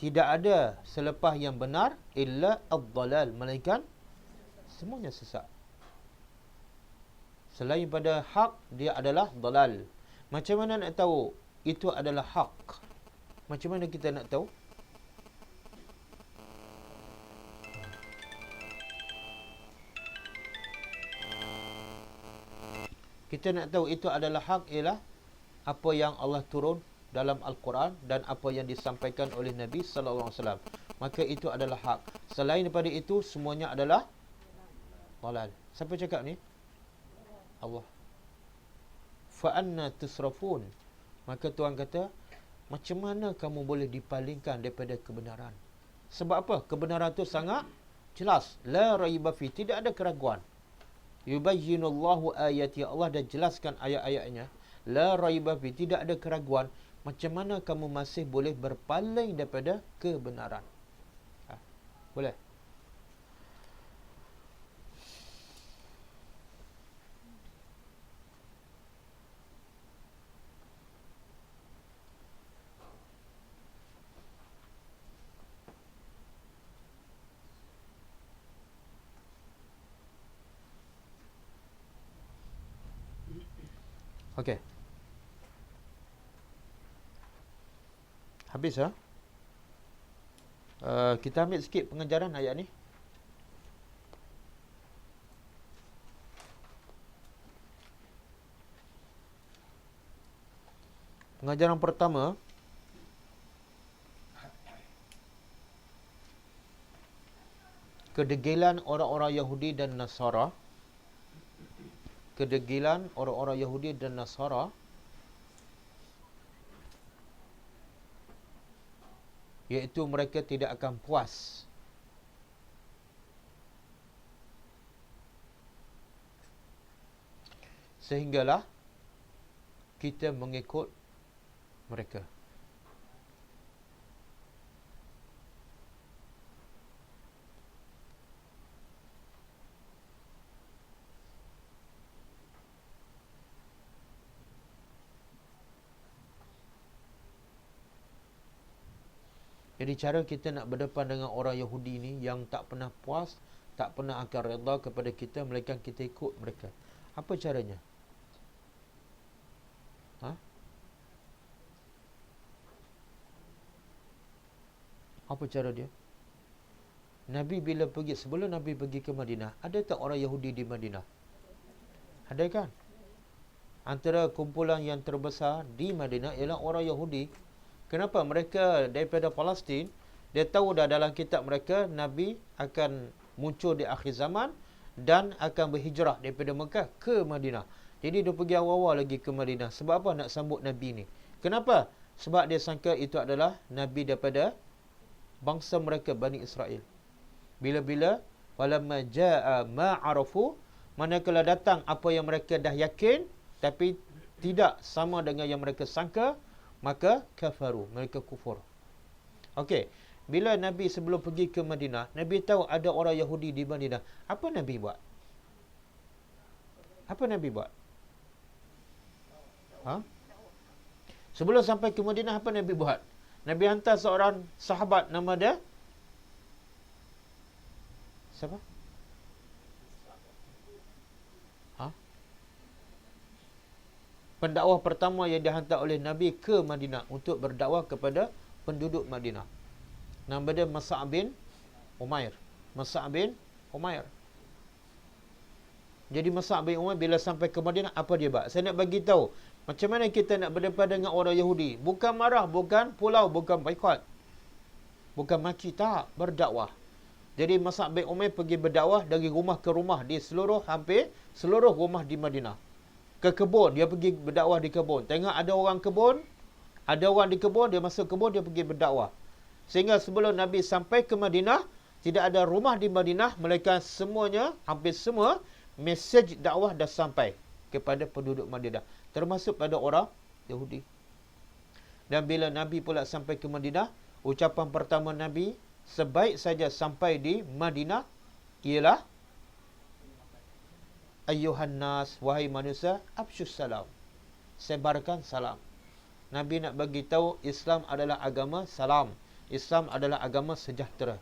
tidak ada selepas yang benar illa ad-dalal, melainkan semuanya sesat. Selain pada hak, dia adalah dalal. Macam mana nak tahu itu adalah hak? Macam mana kita nak tahu? Kita nak tahu itu adalah hak ialah apa yang Allah turun dalam Al-Quran dan apa yang disampaikan oleh Nabi sallallahu alaihi wasallam. Maka itu adalah hak. Selain daripada itu semuanya adalah dalal. Siapa cakap ni? Allah. Fa anna tusrafun. Maka Tuhan kata, macam mana kamu boleh dipalingkan daripada kebenaran? Sebab apa? Kebenaran itu sangat jelas. La raiba fi, tidak ada keraguan. Yubayyinullahu ayati, Allah dah jelaskan ayat-ayatnya. La raiba fi, tidak ada keraguan. Macam mana kamu masih boleh berpaling daripada kebenaran? Boleh? Okey. Habis ha? Kita ambil sikit pengajaran ayat ni. Pengajaran pertama, kedegilan orang-orang Yahudi dan Nasara. Kedegilan orang-orang Yahudi dan Nasara, iaitu mereka tidak akan puas sehinggalah kita mengikut mereka. Jadi cara kita nak berdepan dengan orang Yahudi ni yang tak pernah puas, tak pernah akan redha kepada kita, melainkan kita ikut mereka. Apa caranya? Apa cara dia? Nabi bila pergi, sebelum Nabi pergi ke Madinah, ada tak orang Yahudi di Madinah? Ada kan? Antara kumpulan yang terbesar di Madinah ialah orang Yahudi. Kenapa? Mereka daripada Palestin, dia tahu dah dalam kitab mereka Nabi akan muncul di akhir zaman dan akan berhijrah daripada Mekah ke Madinah. Jadi dia pergi awal-awal lagi ke Madinah. Sebab apa? Nak sambut Nabi ni. Kenapa? Sebab dia sangka itu adalah Nabi daripada bangsa mereka, Bani Israel. Bila-bila walamma jaa ma arafu, manakala datang apa yang mereka dah yakin tapi tidak sama dengan yang mereka sangka, maka kafaru, mereka kufur. Okey, bila Nabi sebelum pergi ke Madinah, Nabi tahu ada orang Yahudi di Madinah. Apa Nabi buat? Apa Nabi buat? Ha? Sebelum sampai ke Madinah, apa Nabi buat? Nabi hantar seorang sahabat, nama dia siapa? Pendakwah pertama yang dihantar oleh Nabi ke Madinah untuk berdakwah kepada penduduk Madinah. Nama dia Mus'ab bin Umair. Mus'ab bin Umair. Jadi Mus'ab bin Umair bila sampai ke Madinah, apa dia buat? Saya nak bagi tahu macam mana kita nak berdepan dengan orang Yahudi. Bukan marah, bukan pulau, bukan boikot, bukan maki, tak, berdakwah. Jadi Mus'ab bin Umair pergi berdakwah dari rumah ke rumah di hampir seluruh rumah di Madinah. Ke kebun, dia pergi berdakwah di kebun. Tengok ada orang kebun, ada orang di kebun, dia masuk kebun, dia pergi berdakwah. Sehingga sebelum Nabi sampai ke Madinah, tidak ada rumah di Madinah, melainkan semuanya, hampir semua, mesej dakwah dah sampai kepada penduduk Madinah, termasuk pada orang Yahudi. Dan bila Nabi pula sampai ke Madinah, ucapan pertama Nabi sebaik saja sampai di Madinah ialah ayyuhan nas, wahai manusia, afsyus salam, sebarkan salam. Nabi nak bagi tahu Islam adalah agama salam. Islam adalah agama sejahtera.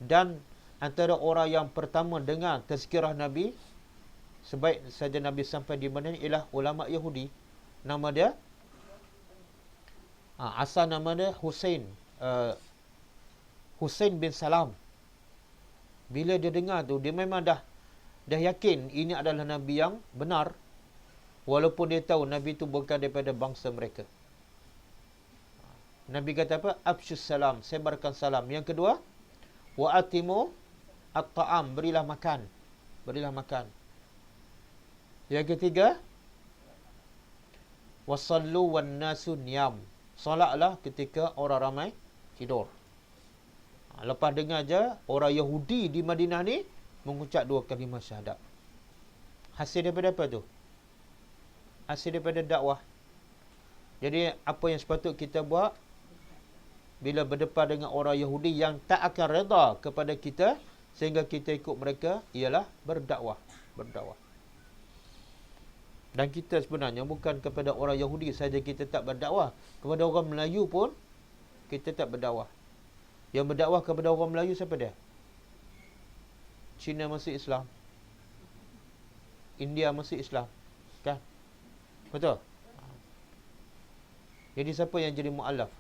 Dan antara orang yang pertama dengar tazkirah Nabi sebaik saja Nabi sampai di Madinah ialah ulama Yahudi. Nama dia asal nama dia Husain bin Salam. Bila dia dengar tu, dia memang dah yakin ini adalah Nabi yang benar, walaupun dia tahu Nabi itu bukan daripada bangsa mereka. Nabi kata apa? Afsyus salam, sebarkan salam. Yang kedua, wa atimu at-ta'am, berilah makan. Berilah makan. Yang ketiga, wasallu wan nasu niyam, solatlah ketika orang ramai tidur. Lepas dengar je orang Yahudi di Madinah ni mengucap 2 kalimah syahadat. Hasil daripada apa tu? Hasil daripada dakwah. Jadi apa yang sepatut kita buat bila berdepan dengan orang Yahudi yang tak akan reda kepada kita sehingga kita ikut mereka ialah berdakwah. Berdakwah. Dan kita sebenarnya bukan kepada orang Yahudi saja kita tak berdakwah, kepada orang Melayu pun kita tak berdakwah. Yang berdakwah kepada orang Melayu siapa dia? Cina masih Islam, India masih Islam, kan? Betul? Jadi siapa yang jadi mu'alaf?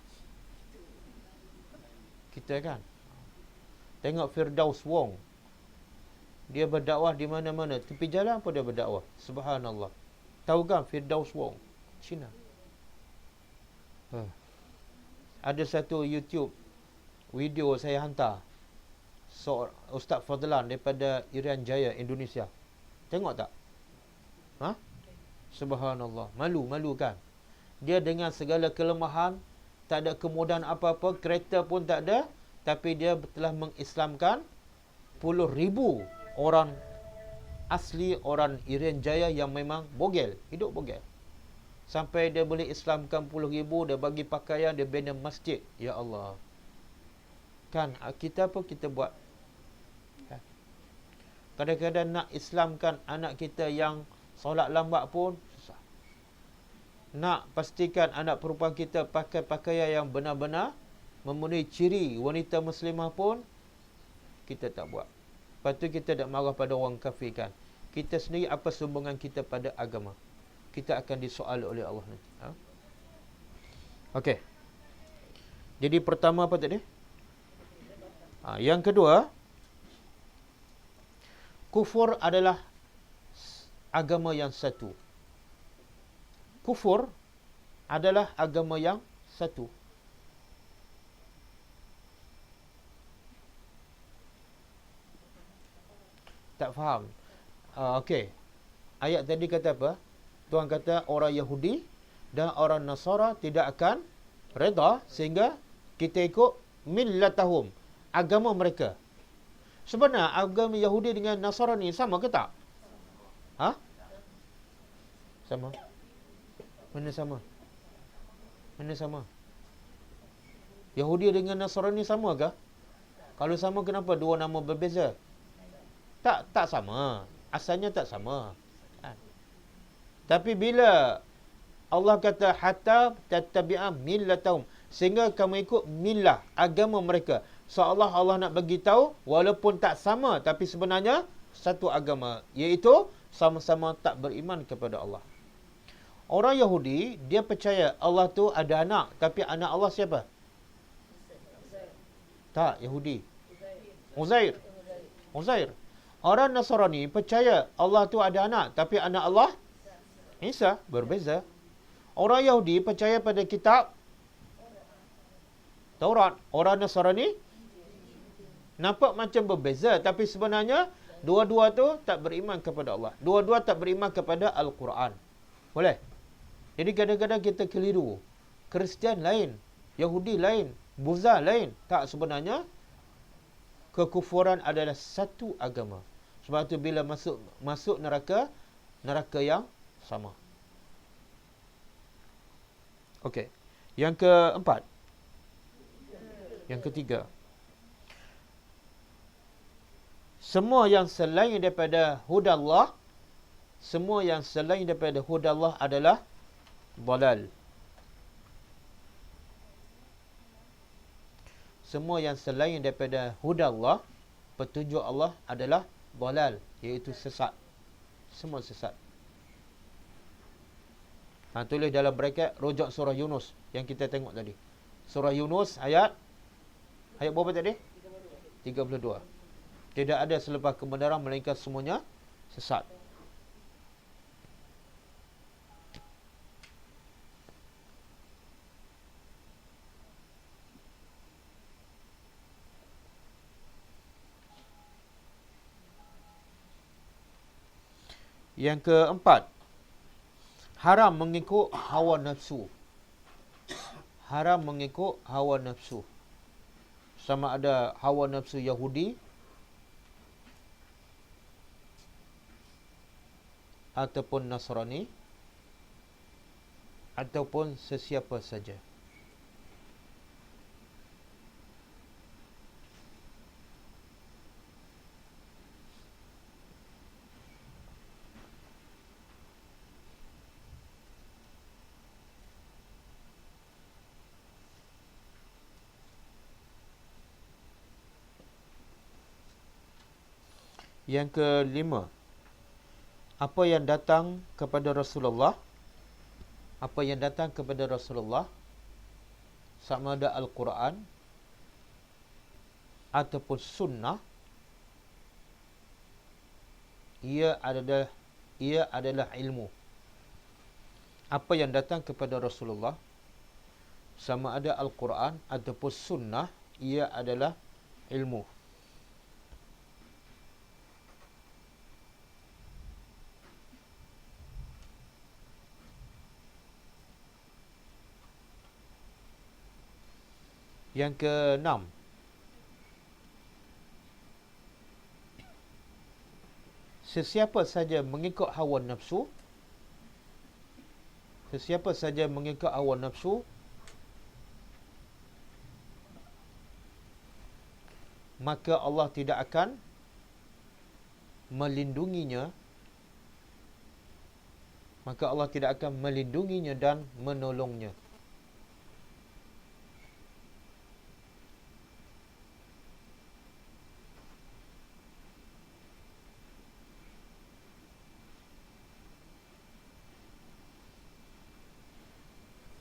Kita, kan? Tengok Firdaus Wong, dia berdakwah di mana-mana, tepi jalan pun dia berdakwah. Subhanallah. Tahu kan Firdaus Wong? Cina. Ada satu YouTube video saya hantar, Ustaz Fadlan daripada Irian Jaya, Indonesia. Tengok tak? Subhanallah. Malu kan? Dia dengan segala kelemahan, tak ada kemudahan apa-apa, kereta pun tak ada, tapi dia telah mengislamkan puluh ribu orang asli, orang Irian Jaya yang memang bogel, hidup bogel. Sampai dia boleh islamkan puluh ribu, dia bagi pakaian, dia bina masjid. Ya Allah. Kan, kita apa kita buat? Kadang-kadang nak islamkan anak kita yang solat lambat pun susah. Nak pastikan anak perempuan kita pakai pakaian yang benar-benar memenuhi ciri wanita muslimah pun kita tak buat. Lepas tu kita tak marah pada orang kafir, kan? Kita sendiri apa sumbangan kita pada agama? Kita akan disoal oleh Allah nanti. Okey. Jadi pertama apa tadi? Yang kedua, kufur adalah agama yang satu. Kufur adalah agama yang satu. Tak faham. Okey. Ayat tadi kata apa? Tuhan kata orang Yahudi dan orang Nasara tidak akan redha sehingga kita ikut millatahum, agama mereka. Sebenarnya agama Yahudi dengan Nasara ni sama ke tak? Ha? Sama. Mana sama? Mana sama? Yahudi dengan Nasara ni sama ke? Kalau sama, kenapa dua nama berbeza? Tak sama. Asalnya tak sama. Tapi bila Allah kata hatta tattabi'a millatahum, sehingga kamu ikut millah, agama mereka, seolah Allah nak bagi tahu walaupun tak sama tapi sebenarnya satu agama, iaitu sama-sama tak beriman kepada Allah. Orang Yahudi dia percaya Allah tu ada anak, tapi anak Allah siapa? Tak, Yahudi. Uzair. Orang Nasrani percaya Allah tu ada anak, tapi anak Allah Isa. Berbeza. Orang Yahudi percaya pada kitab Taurat. Orang Nasrani nampak macam berbeza, tapi sebenarnya dua-dua tu tak beriman kepada Allah. Dua-dua tak beriman kepada Al-Quran. Boleh? Jadi kadang-kadang kita keliru. Kristian lain, Yahudi lain, Buddha lain. Tak, sebenarnya kekufuran adalah satu agama. Sebab tu bila masuk neraka yang sama. Okey. Yang keempat. Yang ketiga. Semua yang selain daripada hudallah, semua yang selain daripada hudallah adalah dalal. Semua yang selain daripada hudallah, petunjuk Allah, adalah dalal, iaitu sesat. Semua sesat. Tulis dalam bracket rujak surah Yunus yang kita tengok tadi. Surah Yunus ayat berapa tadi? 32. Tidak ada selepas kebenaran melainkan semuanya sesat. Yang keempat, haram mengikut hawa nafsu. Haram mengikut hawa nafsu. Sama ada hawa nafsu Yahudi ataupun Nasrani ataupun sesiapa saja. Yang kelima, apa yang datang kepada Rasulullah, apa yang datang kepada Rasulullah, sama ada Al-Quran ataupun sunnah, ia adalah ilmu. Apa yang datang kepada Rasulullah, sama ada Al-Quran ataupun sunnah, ia adalah ilmu. Yang keenam, sesiapa saja mengikut hawa nafsu, sesiapa saja mengikut hawa nafsu, maka Allah tidak akan melindunginya, maka Allah tidak akan melindunginya dan menolongnya.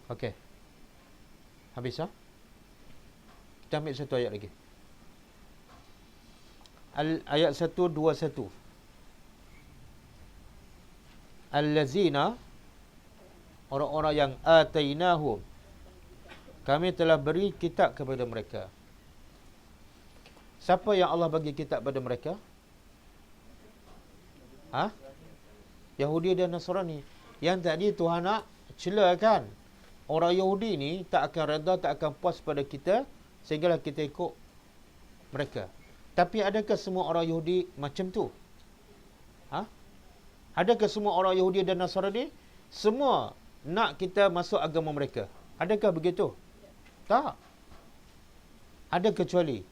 Okey. Habis, ha? Kita ambil satu ayat lagi. Ayat 121. Allazina, orang-orang yang atainahum, kami telah beri kitab kepada mereka. Siapa yang Allah bagi kitab pada mereka? Yahudi dan Nasrani. Yang tadi Tuhan nak celakan. Orang Yahudi ni tak akan reda, tak akan puas pada kita, sehinggalah kita ikut mereka. Tapi adakah semua orang Yahudi macam tu? Adakah semua orang Yahudi dan Nasrani semua nak kita masuk agama mereka? Adakah begitu? Tak. Ada kecuali.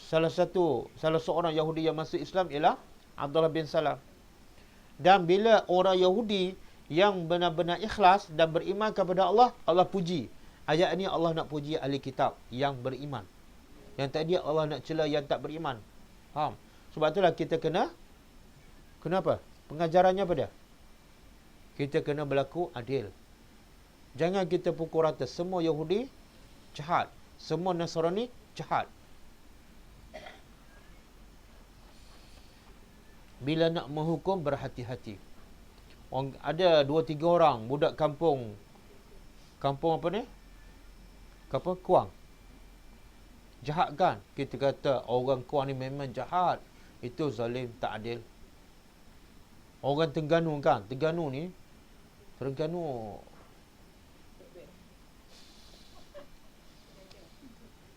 Salah seorang Yahudi yang masuk Islam ialah Abdullah bin Salam. Dan bila orang Yahudi yang benar-benar ikhlas dan beriman kepada Allah, Allah puji. Ayat ini Allah nak puji ahli kitab yang beriman. Yang tadi Allah nak cela yang tak beriman. Faham? Sebab itulah kita kenapa? Pengajarannya apa dia? Kita kena berlaku adil. Jangan kita pukul rata semua Yahudi jahat, semua Nasrani jahat. Bila nak menghukum, berhati-hati. Ada 2-3 orang budak kampung apa ni? Kampung Kuang. Jahat kan? Kita kata orang Kuang ni memang jahat. Itu zalim, tak adil. Orang Terengganu kan? Terengganu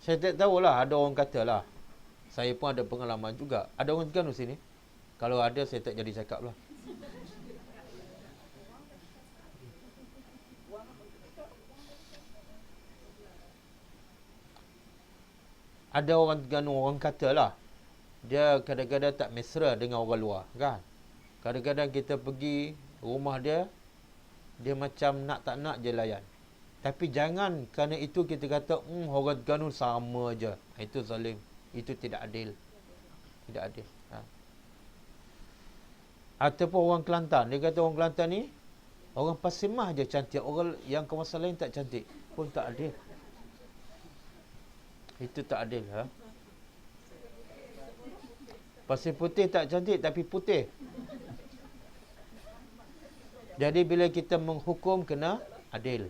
saya tak tahulah, ada orang katalah. Saya pun ada pengalaman juga. Ada orang Terengganu sini? Kalau ada, saya tak jadi cakap lah. Ada orang Terengganu, orang katalah, dia kadang-kadang tak mesra dengan orang luar, kan? Kadang-kadang kita pergi rumah dia, dia macam nak tak nak je layan. Tapi jangan kerana itu kita kata, orang Terengganu sama je. Itu zalim. Itu tidak adil. Tidak adil. Ataupun orang Kelantan, dia kata orang Kelantan ni orang Pasir Mas je cantik, orang yang kawasan lain tak cantik. Pun tak adil. Itu tak adil. Pasir Putih tak cantik tapi putih. Jadi bila kita menghukum, kena adil.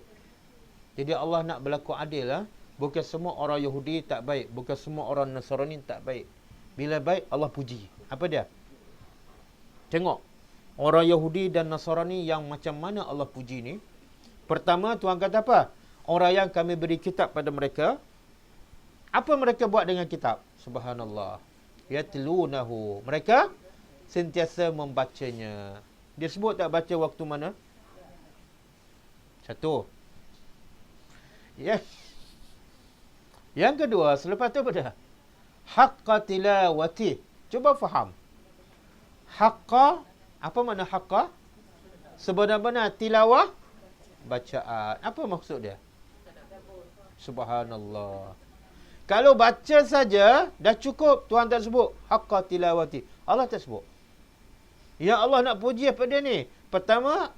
Jadi Allah nak berlaku adil. Bukan semua orang Yahudi tak baik, bukan semua orang Nasrani tak baik. Bila baik, Allah puji. Apa dia? Tengok, orang Yahudi dan Nasrani yang macam mana Allah puji ni. Pertama, Tuhan kata apa? Orang yang kami beri kitab pada mereka. Apa mereka buat dengan kitab? Subhanallah. Yatlunahu. Mereka sentiasa membacanya. Dia sebut tak baca waktu mana? Satu. Yes. Yang kedua, selepas tu apa dia? Haqqa tilawati. Cuba faham. Haqqa, apa makna haqqa? Sebenar-benar tilawah, bacaan. Apa maksud dia? Subhanallah. Kalau baca saja dah cukup, Tuhan tak sebut haqqa tilawati. Allah tak sebut. Yang Allah nak puji apa dia ni? Pertama,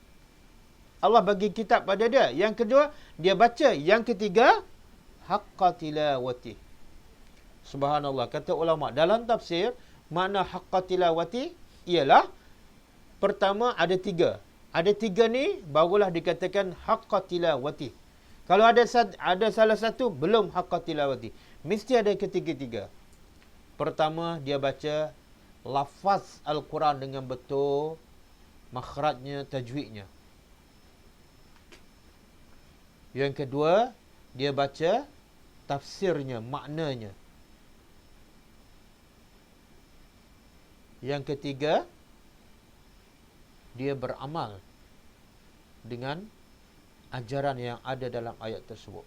Allah bagi kitab pada dia. Yang kedua, dia baca. Yang ketiga, haqqa tilawati. Subhanallah. Kata ulama, dalam tafsir, makna haqqa tilawati ialah pertama ada 3. Ada 3 ni barulah dikatakan haqqa tilawati. Kalau ada salah satu belum haqqa tilawati. Mesti ada ketiga-tiga. Pertama, dia baca lafaz Al-Quran dengan betul, makhrajnya, tajwidnya. Yang kedua, dia baca tafsirnya, maknanya. Yang ketiga, dia beramal dengan ajaran yang ada dalam ayat tersebut.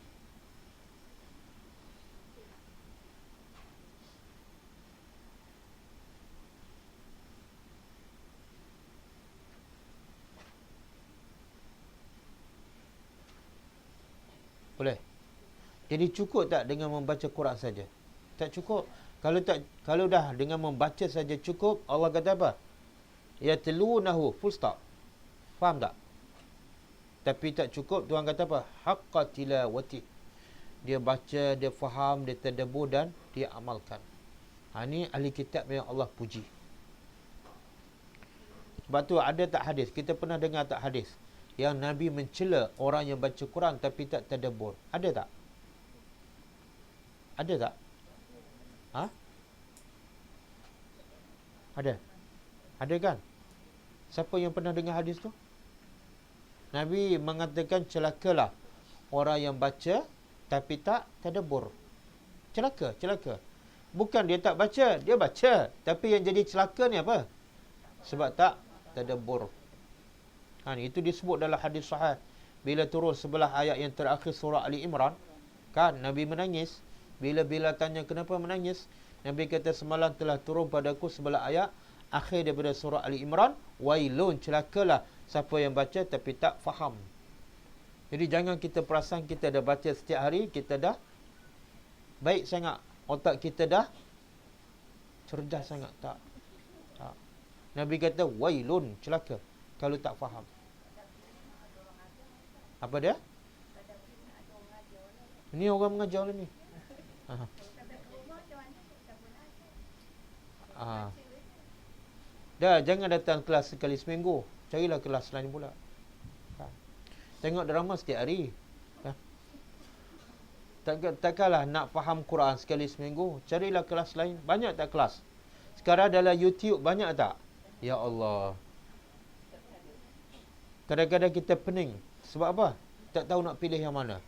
Boleh. Jadi cukup tak dengan membaca Quran saja? Tak cukup. Kalau dah dengan membaca saja cukup, Allah kata apa? Yatlunahu, full stop. Faham tak? Tapi tak cukup, Tuhan kata apa? Haqqa tilawati. Dia baca, dia faham, dia tadabbur dan dia amalkan. Ini ahli kitab yang Allah puji. Sebab tu ada tak hadis? Kita pernah dengar tak hadis yang Nabi mencela orang yang baca Quran tapi tak tadabbur? Ada tak? Ada tak? Ha? Ada? Ada kan? Siapa yang pernah dengar hadis tu? Nabi mengatakan celakalah orang yang baca tapi tak tadabbur. Celaka, celaka. Bukan dia tak baca, dia baca. Tapi yang jadi celaka ni apa? Sebab tak tadabbur. Itu disebut dalam hadis sahih. Bila turun sebelah ayat yang terakhir surah Ali Imran, kan Nabi menangis. Bila tanya kenapa menangis, Nabi kata semalam telah turun padaku sebelah ayat akhir daripada surah Ali Imran, wailun, celakalah siapa yang baca tapi tak faham. Jadi jangan kita perasan kita dah baca setiap hari, kita dah baik sangat, otak kita dah cerdas sangat. Tak. Nabi kata wailun, celaka kalau tak faham. Apa dia? Ini orang mengajar ni. Dah, jangan datang kelas sekali seminggu. Carilah kelas lain pula. Tengok drama setiap hari. Takkanlah nak faham Quran sekali seminggu. Carilah kelas lain. Banyak tak kelas? Sekarang dalam YouTube banyak tak? Ya Allah. Kadang-kadang kita pening. Sebab apa? Tak tahu nak pilih yang mana.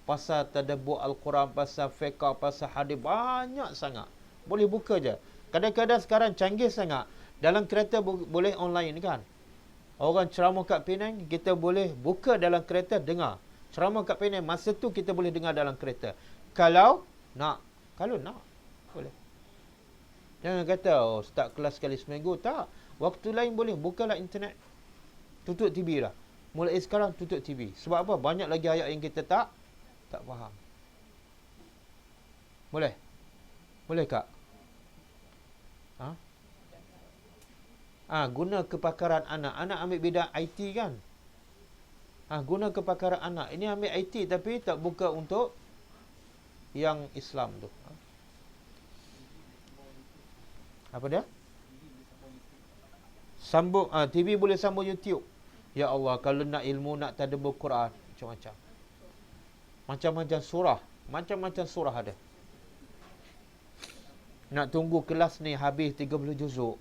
Pasal tadabbur Al-Quran, pasal fiqh, pasal hadis, banyak sangat. Boleh buka je. Kadang-kadang sekarang canggih sangat. Dalam kereta boleh online kan? Orang ceramah kat Penang, kita boleh buka dalam kereta, dengar. Ceramah kat Penang, masa tu kita boleh dengar dalam kereta. Kalau nak. Boleh. Jangan kata, start kelas sekali seminggu. Tak. Waktu lain boleh. Bukalah internet. Tutup TV lah. Mulai sekarang tutup TV. Sebab apa? Banyak lagi ayat yang kita tak faham. Boleh? Boleh kak? Guna kepakaran anak. Anak ambil bidang IT kan? Guna kepakaran anak. Ini ambil IT tapi tak buka untuk yang Islam tu. Apa dia? Sambung TV boleh sambung YouTube. Ya Allah, kalau nak ilmu, nak tadabbur Quran, macam-macam. Macam-macam surah. Macam-macam surah ada. Nak tunggu kelas ni habis 30 juzuk.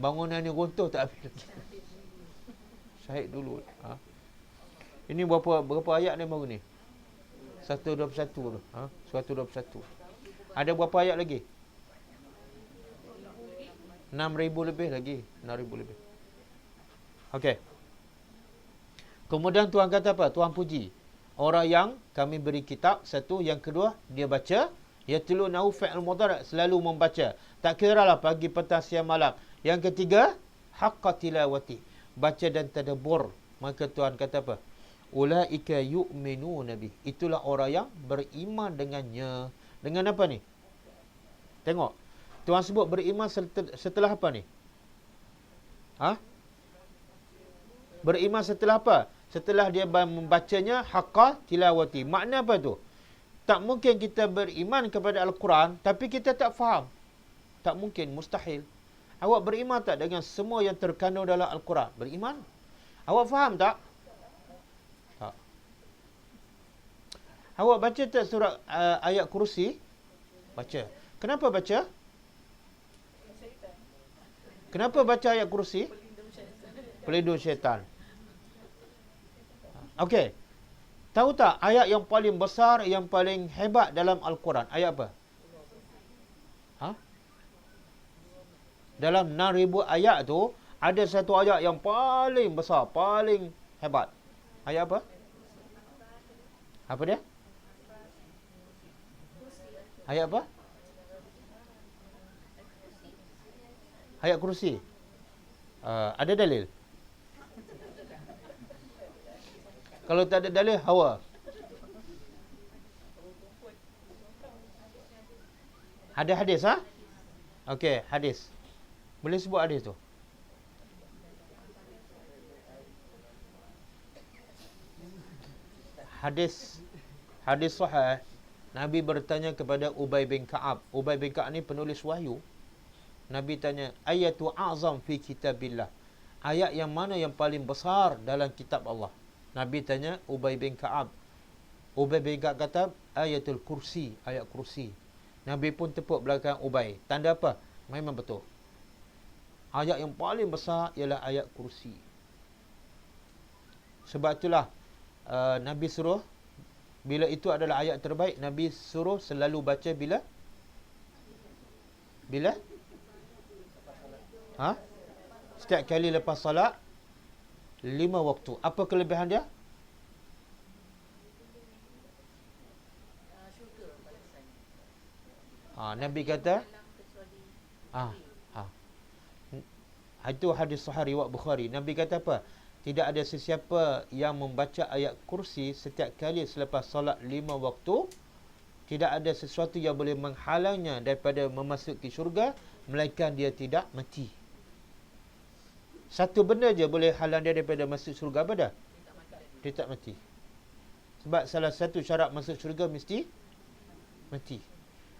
Bangunan ni runtuh tak habis lagi. Syahid dulu. Ini berapa ayat ni baru ni? 121 tu. 121. Ada berapa ayat lagi? 6,000 lebih lagi. 6,000 lebih. Okey. Kemudian Tuhan kata apa? Tuhan puji orang yang kami beri kitab. Satu. Yang kedua, dia baca. Yatlunahu fi'l mudhari', selalu membaca. Tak kiralah pagi, petang, siang, malam. Yang ketiga, haqqa tilawati, baca dan tadabbur. Maka Tuhan kata apa? Ulaika yu'minuna bih. Itulah orang yang beriman dengannya. Dengan apa ni? Tengok. Tuhan sebut beriman setelah apa ni? Beriman setelah apa? Setelah dia membacanya haqqa tilawati. Makna apa tu? Tak mungkin kita beriman kepada Al-Quran tapi kita tak faham. Tak mungkin, mustahil. Awak beriman tak dengan semua yang terkandung dalam Al-Quran? Beriman. Awak faham tak? Tak. Awak baca tak surah ayat kursi? Baca. Kenapa baca? Kenapa baca ayat kursi? Pelindung syaitan. Okey. Tahu tak ayat yang paling besar, yang paling hebat dalam Al-Quran? Ayat apa? Dalam 6,000 ayat tu, ada satu ayat yang paling besar, paling hebat. Ayat apa? Apa dia? Ayat apa? Ayat kursi. Ada dalil? Kalau tak ada dalil, hawa. Ada hadis, Okey, hadis. Boleh sebut hadis tu? Hadis sahih Nabi bertanya kepada Ubay bin Ka'ab. Ubay bin Ka'ab ni penulis wahyu. Nabi tanya, ayatu a'zam fi kitabillah. Ayat yang mana yang paling besar dalam kitab Allah? Nabi tanya Ubay bin Ka'ab. Ubay bin Ka'ab kata, ayatul kursi, ayat kursi. Nabi pun tepuk belakang Ubay. Tanda apa? Memang betul. Ayat yang paling besar ialah ayat kursi. Sebab itulah Nabi suruh, bila itu adalah ayat terbaik, Nabi suruh selalu baca bila? Setiap kali lepas salat 5 waktu. Apa kelebihan dia? Nabi kata itu hadis sahih riwayat Bukhari. Nabi kata apa? Tidak ada sesiapa yang membaca ayat kursi setiap kali selepas solat 5 waktu, tidak ada sesuatu yang boleh menghalangnya daripada memasuki syurga, melainkan dia tidak mati. Satu benda je boleh halang dia daripada masuk syurga, apa dah? Dia tak mati. Sebab salah satu syarat masuk syurga mesti mati.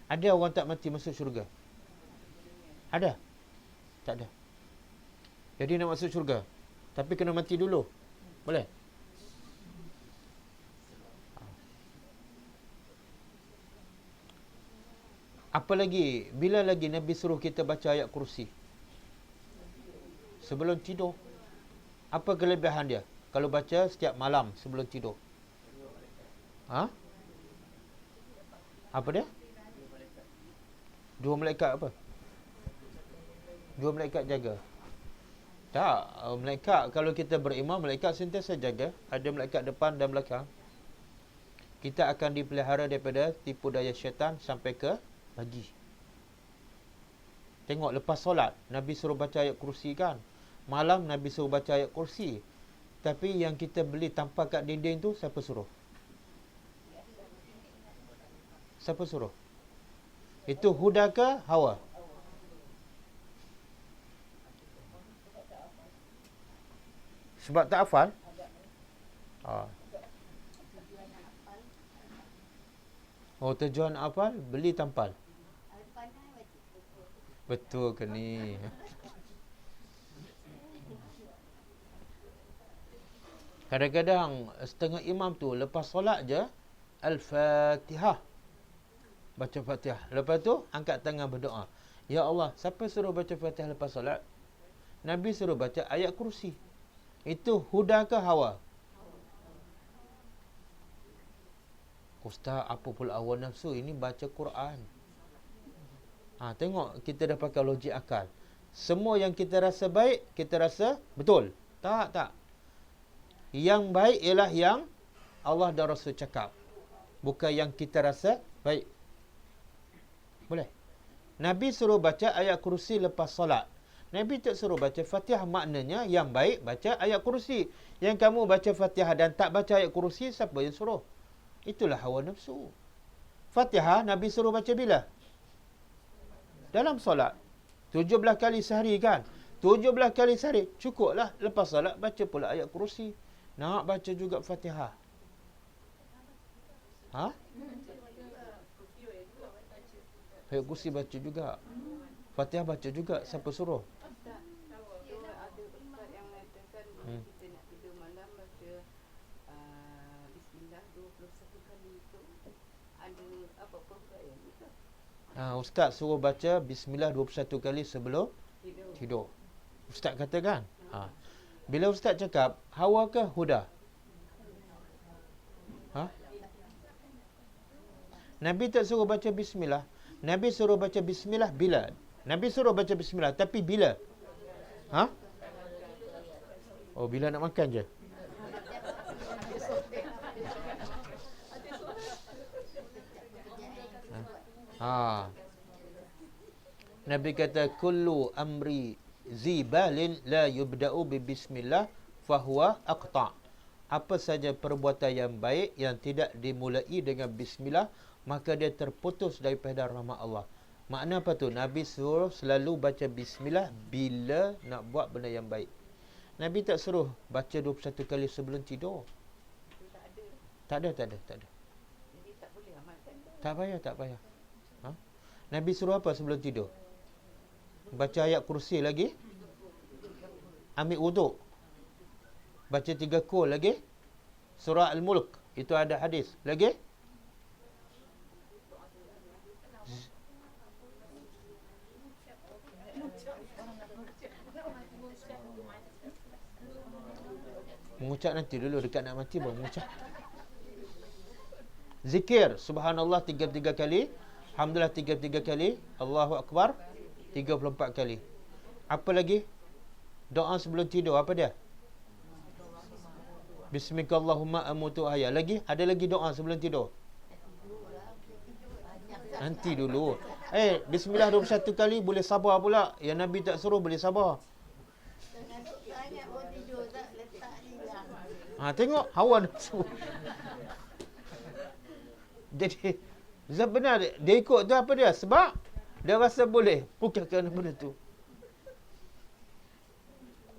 Ada orang tak mati masuk syurga? Ada? Tak ada. Jadi nak masuk syurga, tapi kena mati dulu. Boleh? Apa lagi? Bila lagi Nabi suruh kita baca ayat kursi? Sebelum tidur. Apa kelebihan dia? Kalau baca setiap malam sebelum tidur. Apa dia? 2 malaikat apa? 2 malaikat jaga. Tak, malaikat kalau kita beriman, malaikat sentiasa jaga. Ada malaikat depan dan belakang. Kita akan dipelihara daripada tipu daya syaitan sampai ke pagi. Tengok lepas solat Nabi suruh baca ayat kursi kan. Malam Nabi suruh baca ayat kursi. Tapi yang kita beli tampal kat dinding tu siapa suruh? Siapa suruh? Itu huda ke hawa? Sebab tak hafal? Tujuan hafal, beli tampal. Betul ke ni? Kadang-kadang setengah imam tu lepas solat je Al-Fatihah, baca Fatihah. Lepas tu angkat tangan berdoa. Ya Allah, siapa suruh baca Fatihah lepas solat? Nabi suruh baca ayat kursi. Itu huda ke hawa? Ustaz, apa pula hawa nafsu? Ini baca Quran. Tengok, kita dah pakai logik akal. Semua yang kita rasa baik, kita rasa betul. Tak. Yang baik ialah yang Allah dan Rasul cakap, bukan yang kita rasa baik. Boleh? Nabi suruh baca ayat kursi lepas solat. Nabi tak suruh baca Fatihah. Maknanya yang baik baca ayat kursi. Yang kamu baca Fatihah dan tak baca ayat kursi, siapa yang suruh? Itulah hawa nafsu. Fatihah Nabi suruh baca bila? Dalam solat. 17 kali sehari kan? 17 kali sehari. Cukuplah. Lepas solat baca pula ayat kursi. Nak baca juga Fatihah. Ayat kursi baca juga. Fatihah baca juga. Siapa suruh? Kita nak tidur malam baca Bismillah 21 kali itu. Ada apa-apa yang itu? Ustaz suruh baca Bismillah 21 kali sebelum tidur. Ustaz kata kan? Bila Ustaz cakap, hawa ke huda? Nabi tak suruh baca Bismillah. Nabi suruh baca Bismillah bila? Nabi suruh baca Bismillah, tapi bila? Bila nak makan je. Nabi kata, kullu amri zibalin la yubda'u bi bismillah fahuwa aqta'. Apa saja perbuatan yang baik yang tidak dimulai dengan bismillah, maka dia terputus daripada rahmat Allah. Makna apa tu? Nabi suruh selalu baca bismillah bila nak buat benda yang baik. Nabi tak suruh baca 21 kali sebelum tidur. Tak ada. Jadi tak boleh amal makan tu. Tak payah, tak payah. Ha? Nabi suruh apa sebelum tidur? Baca ayat kursi lagi. Ambil wuduk. Baca 3 kul lagi. Surah Al-Mulk. Itu ada hadis. Lagi? Mengucap nanti dulu. Dekat nak mati baru mengucap. Zikir. Subhanallah 33 kali. Alhamdulillah 33 kali. Allahu Akbar 34 kali. Apa lagi? Doa sebelum tidur. Apa dia? Bismillahirrahmanirrahim amutu ahya. Lagi? Ada lagi doa sebelum tidur? Nanti dulu. Bismillah 21 kali boleh sabar pula. Yang Nabi tak suruh boleh sabar. Tengok hawa nafsu. Jadi benar dia ikut tu apa dia? Sebab dia rasa boleh. Bukan kerana benda tu.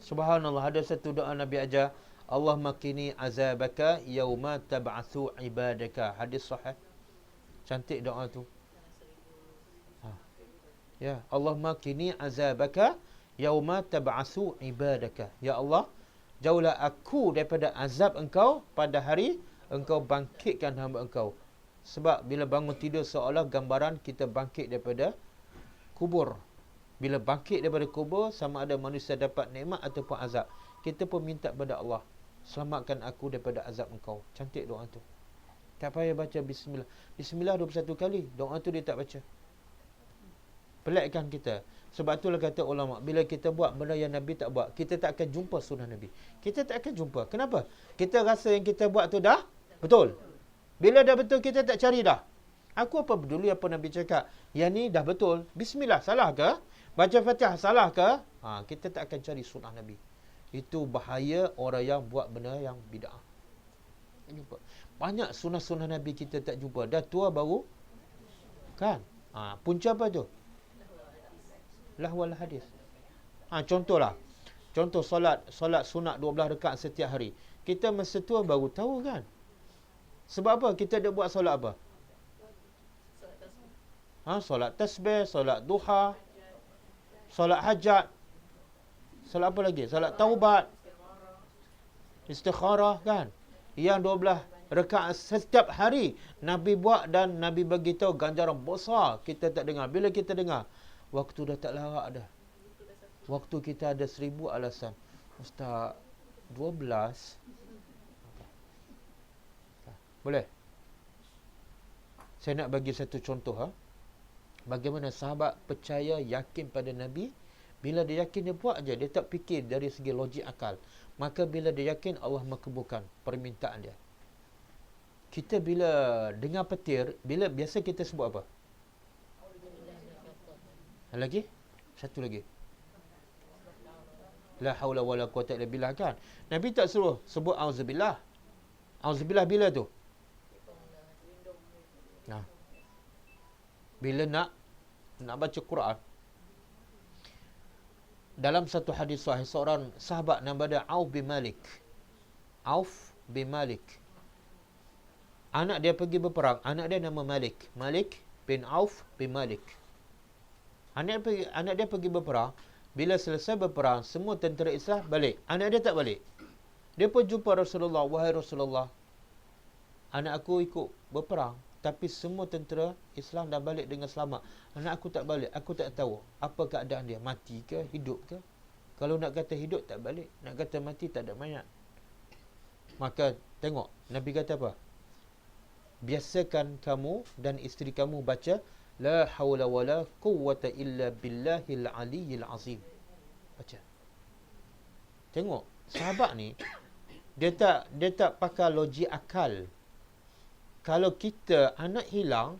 Subhanallah, ada satu doa Nabi ajar, Allahumma qini azabaka yauma tab'atsu ibadaka. Hadis sahih. Cantik doa tu. Ya, Allahumma qini azabaka yauma tab'atsu ibadaka. Ya Allah, jauhlah aku daripada azab engkau pada hari engkau bangkitkan hamba engkau. Sebab bila bangun tidur seolah gambaran kita bangkit daripada kubur. Bila bangkit daripada kubur, sama ada manusia dapat nikmat ataupun azab. Kita pun minta kepada Allah, selamatkan aku daripada azab engkau. Cantik doa tu. Tak payah baca bismillah. Bismillah 21 kali. Doa tu dia tak baca. Pelikkan kita. Sebab itulah kata ulama, bila kita buat benda yang Nabi tak buat, kita tak akan jumpa sunnah Nabi. Kita tak akan jumpa. Kenapa? Kita rasa yang kita buat tu dah betul. Bila dah betul, kita tak cari dah. Aku apa peduli apa Nabi cakap. Yang ni dah betul. Bismillah, salah ke? Baca Fatihah, salah ke? Kita tak akan cari sunnah Nabi. Itu bahaya orang yang buat benda yang bid'ah. Banyak sunnah-sunnah Nabi kita tak jumpa. Dah tua baru. Kan? Punca apa tu? Lahwal hadis. Contohlah. Contoh solat sunat 12 rakaat setiap hari. Kita masa tua baru tahu kan? Sebab apa? Kita ada buat solat apa? Solat tasbih, solat duha, solat hajat, solat apa lagi? Solat taubat, istikharah kan? Yang 12 rakaat setiap hari Nabi buat dan Nabi bagi tahu ganjaran besar. Kita tak dengar. Bila kita dengar, waktu dah tak larat dah. Waktu kita ada 1000 alasan. Ustaz, 12. Boleh? Saya nak bagi satu contoh. Bagaimana sahabat percaya, yakin pada Nabi. Bila dia yakin, dia buat aja. Dia tak fikir dari segi logik akal. Maka bila dia yakin, Allah makabulkan permintaan dia. Kita bila dengar petir, biasa kita sebut apa? Lagi? Satu lagi. La haula wala quwata illa billah kan? Nabi tak suruh sebut auzubillah. Auzubillah bila tu? Bila nak baca Quran. Dalam satu hadis sahih, seorang sahabat nama dia Auf bin Malik. Auf bin Malik. Anak dia pergi berperang. Anak dia nama Malik. Malik bin Auf bin Malik. Anak dia pergi berperang. Bila selesai berperang, semua tentera Islam balik. Anak dia tak balik. Dia pun jumpa Rasulullah. Wahai Rasulullah, anak aku ikut berperang, tapi semua tentera Islam dah balik dengan selamat. Anak aku tak balik. Aku tak tahu apa keadaan dia. Mati ke? Hidup ke? Kalau nak kata hidup, tak balik. Nak kata mati, tak ada mayat. Maka tengok, Nabi kata apa? Biasakan kamu dan isteri kamu baca La hawla wa la quwwata illa billahil aliyyil azim. Baca. Tengok, sahabat ni dia tak pakai logik akal. Kalau kita anak hilang,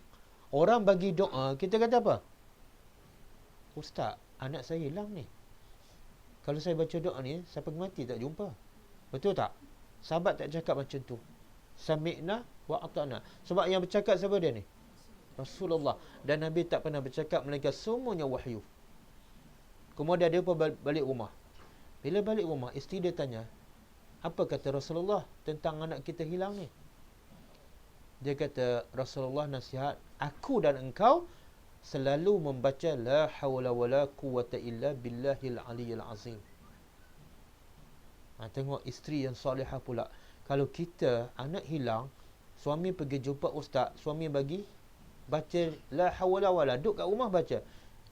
orang bagi doa, kita kata apa? Ustaz, anak saya hilang ni. Kalau saya baca doa ni, saya pergi mati tak jumpa. Betul tak? Sahabat tak cakap macam tu. Sami'na wa ata'na. Sebab yang bercakap siapa dia ni? Rasulullah. Dan Nabi tak pernah bercakap melainkan semuanya wahyu. Kemudian dia pun balik rumah. Bila balik rumah, isteri dia tanya, apa kata Rasulullah tentang anak kita hilang ni? Dia kata, Rasulullah nasihat, aku dan engkau selalu membaca la hawla wala quwwata illa billahil aliyyil azim. Tengok isteri yang solehah pula. Kalau kita anak hilang, suami pergi jumpa ustaz, suami bagi baca la hawla wala, duduk kat rumah baca.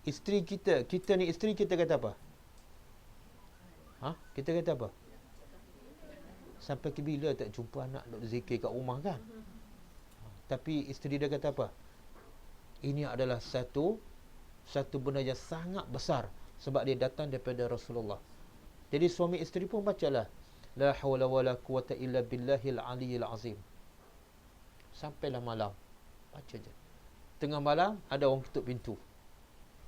Isteri kita ni isteri kita kata apa? Kita kata apa? Sampai ke bila tak jumpa anak duk zikir kat rumah kan? Tapi isteri dia kata apa? Ini adalah satu benda yang sangat besar sebab dia datang daripada Rasulullah. Jadi suami isteri pun bacalah la haula wala quwata illa billahil aliyyil azim. Sampailah malam. Baca je. Tengah malam ada orang ketuk pintu.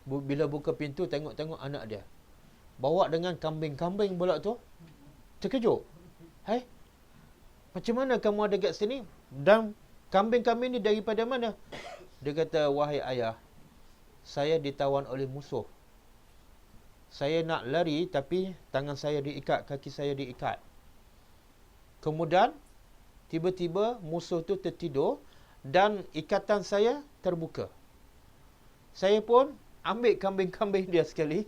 Bila buka pintu tengok anak dia. Bawa dengan kambing-kambing pula tu. Terkejut. Hai? Macam mana kamu ada kat sini? Dan kambing-kambing ni daripada mana? Dia kata, wahai ayah, saya ditawan oleh musuh. Saya nak lari tapi tangan saya diikat, kaki saya diikat. Kemudian tiba-tiba musuh tu tertidur dan ikatan saya terbuka. Saya pun ambil kambing-kambing dia sekali.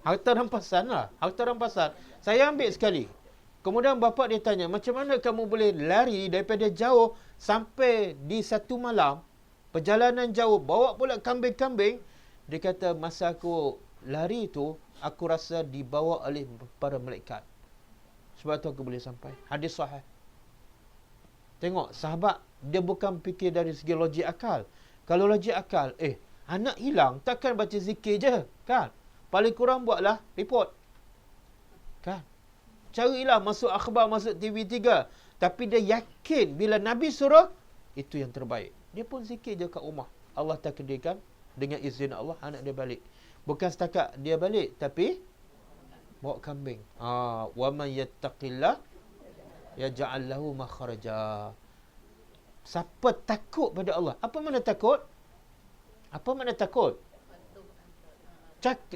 Harta rampasan lah. Harta rampasan. Saya ambil sekali. Kemudian bapa dia tanya, macam mana kamu boleh lari daripada jauh sampai di satu malam, perjalanan jauh, bawa pula kambing-kambing. Dia kata, masa aku lari tu, aku rasa dibawa oleh para malaikat. Sebab tu aku boleh sampai. Hadis sahih. Tengok, sahabat, dia bukan fikir dari segi logik akal. Kalau logik akal, anak hilang, takkan baca zikir je, kan? Paling kurang buatlah report. Kan? Carilah masuk akhbar, masuk TV3. Tapi dia yakin bila Nabi suruh, itu yang terbaik. Dia pun zikir je kat rumah. Allah takdirkan dengan izin Allah anak dia balik. Bukan setakat dia balik, tapi bawa kambing. Wa man yattaqillah yaj'al lahu makhraja. Siapa takut pada Allah? Apa makna takut? Apa makna takut?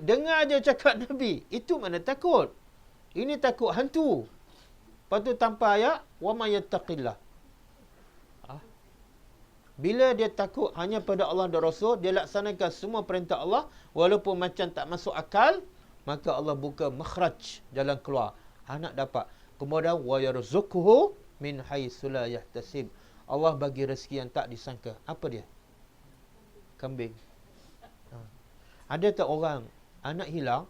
Dengar je cakap Nabi. Itu makna takut. Ini takut hantu. Lepas tu tanpa ayat, wa may yattaqillah. Bila dia takut hanya pada Allah dan Rasul, dia laksanakan semua perintah Allah, walaupun macam tak masuk akal, maka Allah buka makhraj, jalan keluar. Anak dapat. Kemudian wa yarzuquhu min haitsu la yahtasib. Allah bagi rezeki yang tak disangka. Apa dia? Kambing. Ada tak orang anak hilang,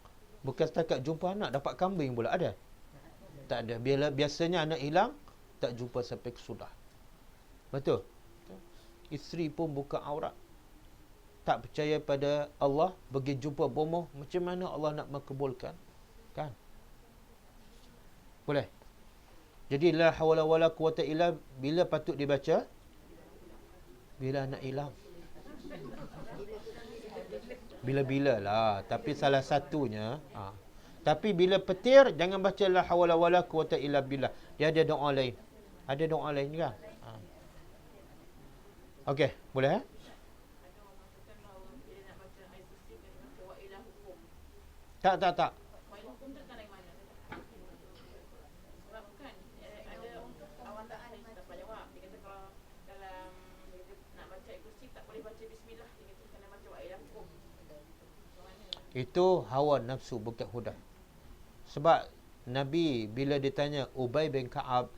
bukan setakat jumpa anak, dapat kambing pula? Ada? Tak ada. Biasanya anak hilang, tak jumpa sampai kesudah. Betul? Isteri pun buka aurat. Tak percaya pada Allah, pergi jumpa bomoh. Macam mana Allah nak makbulkan? Kan? Boleh? Jadi, la hawla wala quwata illa bila patut dibaca? Bila anak hilang. Bila-bila lah. Tapi salah satunya, tapi bila petir, jangan baca la hawla wala quwata illa billah. Dia ada doa lain. Ada doa lain kan? Okey, boleh Tak. Itu hawa nafsu, bukan hudah. Sebab Nabi bila ditanya Ubay bin Ka'ab,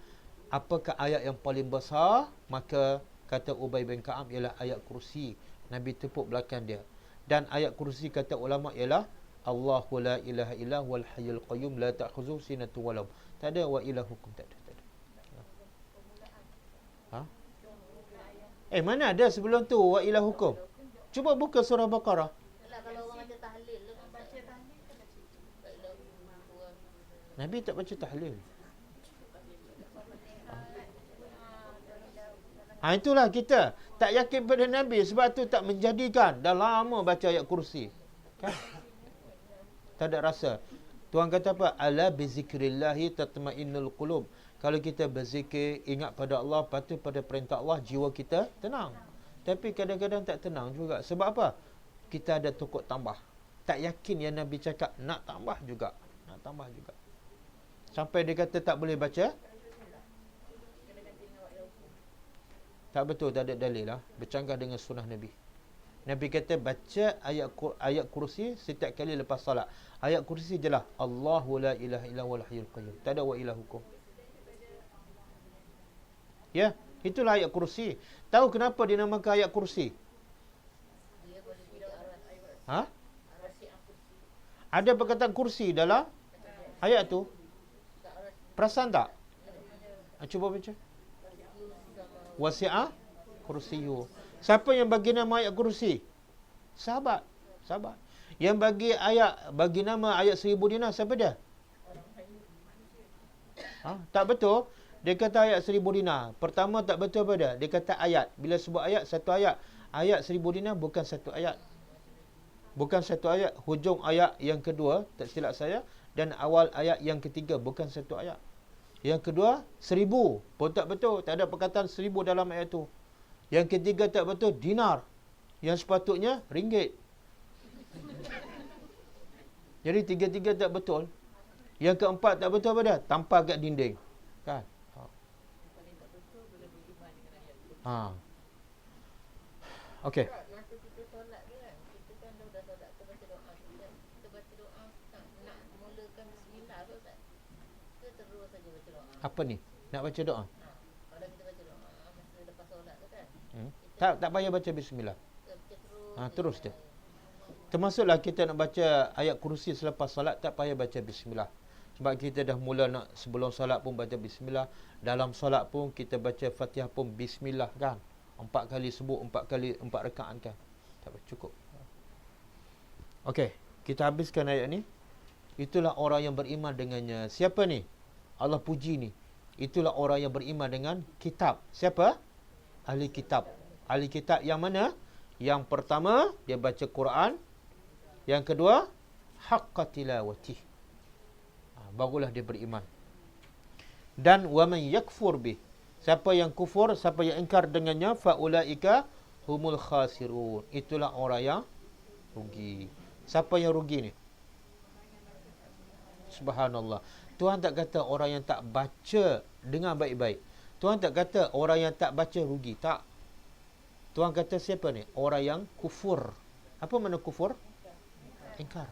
apakah ayat yang paling besar? Maka kata Ubay bin Ka'ab ialah ayat kursi. Nabi tepuk belakang dia. Dan ayat kursi kata ulama ialah Allahu la ilaha illa huwal hayyul qayyum la ta'khudhuhu sinatun wa law. Tak ada wa ilahukum, tak ada. Mana ada sebelum tu wa ilahukum? Cuba buka surah Baqarah. Nabi tak baca tahlil. Itulah kita tak yakin pada Nabi, sebab tu tak menjadikan. Dah lama baca ayat kursi. Kan? Tak ada rasa. Tuhan kata apa? Ala bizikrillahi tatma'innul qulub. Kalau kita berzikir, ingat pada Allah, patuh pada perintah Allah, jiwa kita tenang. Tapi kadang-kadang tak tenang juga. Sebab apa? Kita ada takut tambah. Tak yakin yang Nabi cakap, nak tambah juga. Sampai dia kata tak boleh baca. Tak betul, tak ada dalil lah. Bercanggah dengan sunnah Nabi. Nabi kata baca ayat kursi setiap kali lepas solat. Ayat kursi je lah. Allahu la ilaha illa huwal hayyul qayyum. Tak ada wa ilahukum. Ya, itulah ayat kursi. Tahu kenapa dinamakan ayat kursi? Ha? Ada perkataan kursi dalam ayat tu? Perasan tak? Cuba baca. Wasi'a kursiyu. Siapa yang bagi nama ayat kursi? Sahabat. Yang bagi nama ayat 1000 dinar siapa dia? Tak betul. Dia kata ayat 1000 dinar. Pertama tak betul apa dia? Dia kata ayat. Bila sebut ayat, satu ayat. Ayat 1000 dinar bukan satu ayat. Bukan satu ayat. Hujung ayat yang kedua, tak silap saya. Dan awal ayat yang ketiga, bukan satu ayat. Yang kedua, 1000 pun tak betul. Tak ada perkataan 1000 dalam ayat tu. Yang ketiga tak betul, dinar. Yang sepatutnya, ringgit. Jadi tiga-tiga tak betul. Yang keempat tak betul apa dia? Tampar kat dinding. Kan? Okey. Masa kita solat tu kan, kita kan dah solat, kita baca doa. Kita baca doa, nak mulakan bismillah tu Ustaz. Kita terus saja baca doa. Apa ni? Nak baca doa? Kalau kita baca doa masa lepas solat tu kan. Tak payah baca bismillah. Kita Terus je. Termasuklah kita nak baca ayat kursi selepas solat, tak payah baca bismillah. Sebab kita dah mula nak sebelum solat pun baca bismillah. Dalam solat pun kita baca Fatihah pun bismillah kan. 4 kali sebut, 4 kali 4 rakaat kan. Tak cukup. Okey, kita habiskan ayat ni. Itulah orang yang beriman dengannya. Siapa ni? Allah puji ni. Itulah orang yang beriman dengan kitab. Siapa? Ahli kitab. Ahli kitab yang mana? Yang pertama, dia baca Quran. Yang kedua, haqqa tilawatih. Barulah dia beriman. Dan wa man yakfur bih. Siapa yang kufur, siapa yang ingkar dengannya, faulaika humul khasirun. Itulah orang yang rugi. Siapa yang rugi ni? Subhanallah. Tuhan tak kata orang yang tak baca dengar baik-baik. Tuhan tak kata orang yang tak baca rugi. Tak. Tuhan kata siapa ni? Orang yang kufur. Apa makna kufur? Ingkar.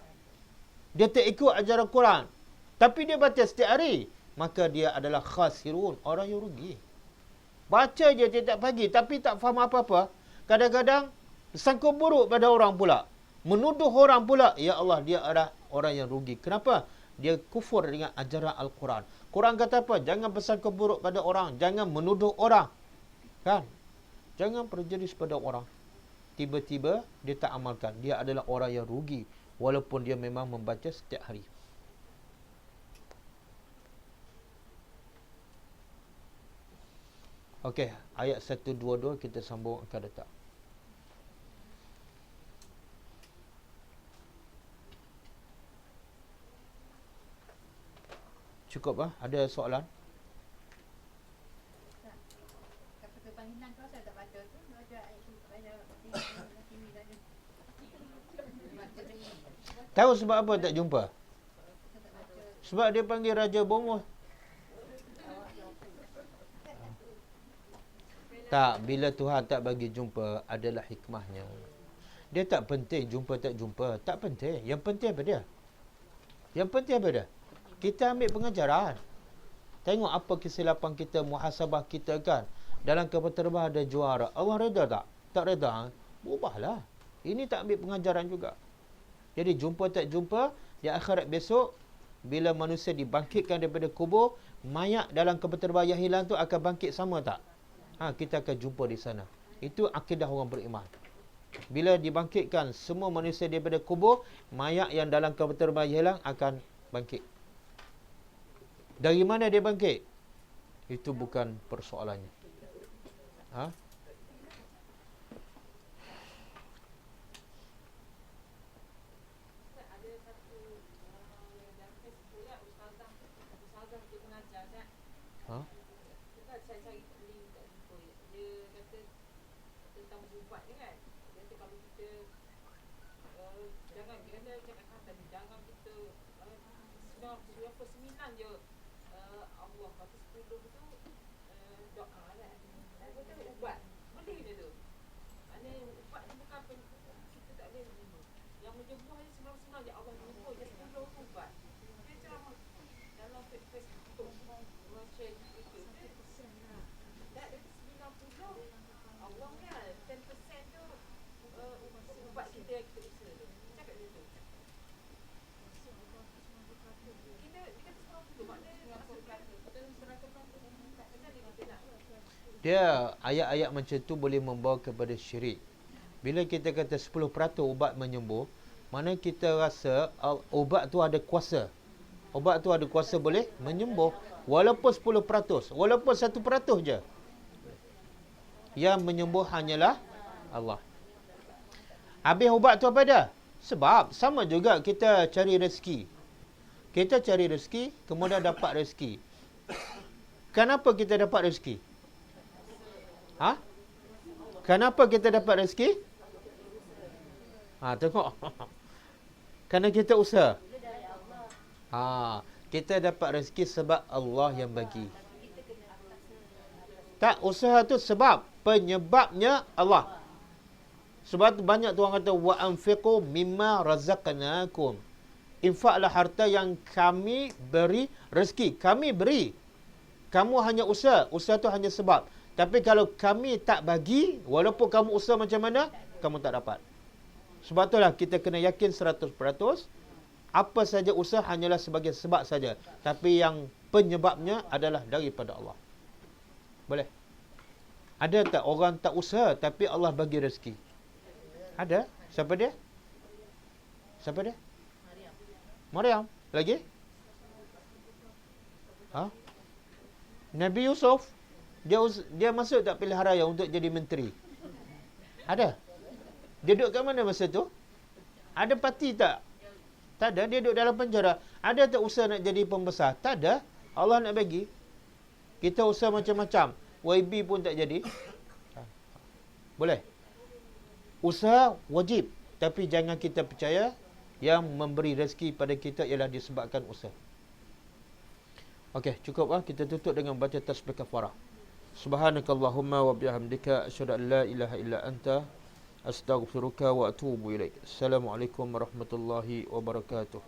Dia tak ikut ajaran Quran. Tapi dia baca setiap hari. Maka dia adalah khasirun. Orang yang rugi. Baca je tiap pagi. Tapi tak faham apa-apa. Kadang-kadang sangka buruk pada orang pula. Menuduh orang pula. Ya Allah, dia adalah orang yang rugi. Kenapa? Dia kufur dengan ajaran Al-Quran. Quran kata apa? Jangan bersangka buruk pada orang. Jangan menuduh orang. Kan? Jangan prejudice pada orang. Tiba-tiba dia tak amalkan. Dia adalah orang yang rugi. Walaupun dia memang membaca setiap hari. Okey, ayat 122 kita sambung akan datang. Cukup ah? Ada soalan? Kata kebangkitan kau saya tak baca tu, baca ayat TV tadi. Tahu sebab apa tak jumpa? Sebab dia panggil Raja Bongoh. Tak, bila Tuhan tak bagi jumpa adalah hikmahnya. Dia tak penting jumpa tak jumpa. Tak penting. Yang penting apa dia? Yang penting apa dia? Kita ambil pengajaran. Tengok apa kesilapan kita, muhasabah kita kan. Dalam kapal terbang ada juara. Allah reda tak? Tak reda. Ubahlah. Ini tak ambil pengajaran juga. Jadi jumpa tak jumpa, di akhirat besok, bila manusia dibangkitkan daripada kubur, mayat dalam kapal terbang yang hilang tu akan bangkit sama tak? Kita akan jumpa di sana. Itu akidah orang beriman. Bila dibangkitkan semua manusia daripada kubur, mayat yang dalam kapal terbang yang hilang akan bangkit. Dari mana dia bangkit? Itu bukan persoalannya. boleh dia tu. Maknanya ubat ni bukan kita tak boleh menyembuh. Yang menyembuh hanya semang-semang je Allah menyembuh je 10 ubat. Dia macam dalam Facebook orang share itu dia tak ada 90 Allah kan 10% tu ubat kita yang kita usaha tu. Cakap dia tu. Kita sekarang tu maknanya maksudkan kita 100% macam ni kita nak. Dia ayat-ayat macam tu boleh membawa kepada syirik. Bila kita kata 10% ubat menyembuh, mana kita rasa ubat tu ada kuasa. Ubat tu ada kuasa boleh menyembuh. Walaupun 10%, walaupun 1% je. Yang menyembuh hanyalah Allah. Habis ubat tu apa dah? Sebab sama juga kita cari rezeki. Kita cari rezeki, kemudian dapat rezeki. Kenapa kita dapat rezeki? Ha? Kenapa kita dapat rezeki? Ha, tengok. Kerana kita usaha. Ha, kita dapat rezeki sebab Allah yang bagi. Tak, usaha tu sebab. Penyebabnya Allah. Sebab tu banyak tu orang kata wa anfiqu mimma razaqnakum. Infaklah harta yang kami beri rezeki. Kami beri. Kamu hanya usaha. Usaha tu hanya sebab. Tapi kalau kami tak bagi, walaupun kamu usaha macam mana, kamu tak dapat. Sebab itulah kita kena yakin 100%. Apa saja usaha hanyalah sebagai sebab saja. Tapi yang penyebabnya adalah daripada Allah. Boleh? Ada tak orang tak usaha tapi Allah bagi rezeki? Ada? Siapa dia? Siapa dia? Maryam. Lagi? Ha? Nabi Yusuf. Dia masuk tak pilihan raya untuk jadi menteri? Ada? Dia duduk kat mana masa tu? Ada parti tak? Tak ada. Dia duduk dalam penjara. Ada tak usaha nak jadi pembesar? Tak ada. Allah nak bagi. Kita usaha macam-macam. YB pun tak jadi. Boleh? Usaha wajib. Tapi jangan kita percaya yang memberi rezeki pada kita ialah disebabkan usaha. Okey, cukup lah. Kita tutup dengan baca tasbih kafarah. Subhanakallahumma wa bihamdika asyhadu an la ilaha illa anta astaghfiruka wa atubu ilaik. Assalamualaikum warahmatullahi wabarakatuh.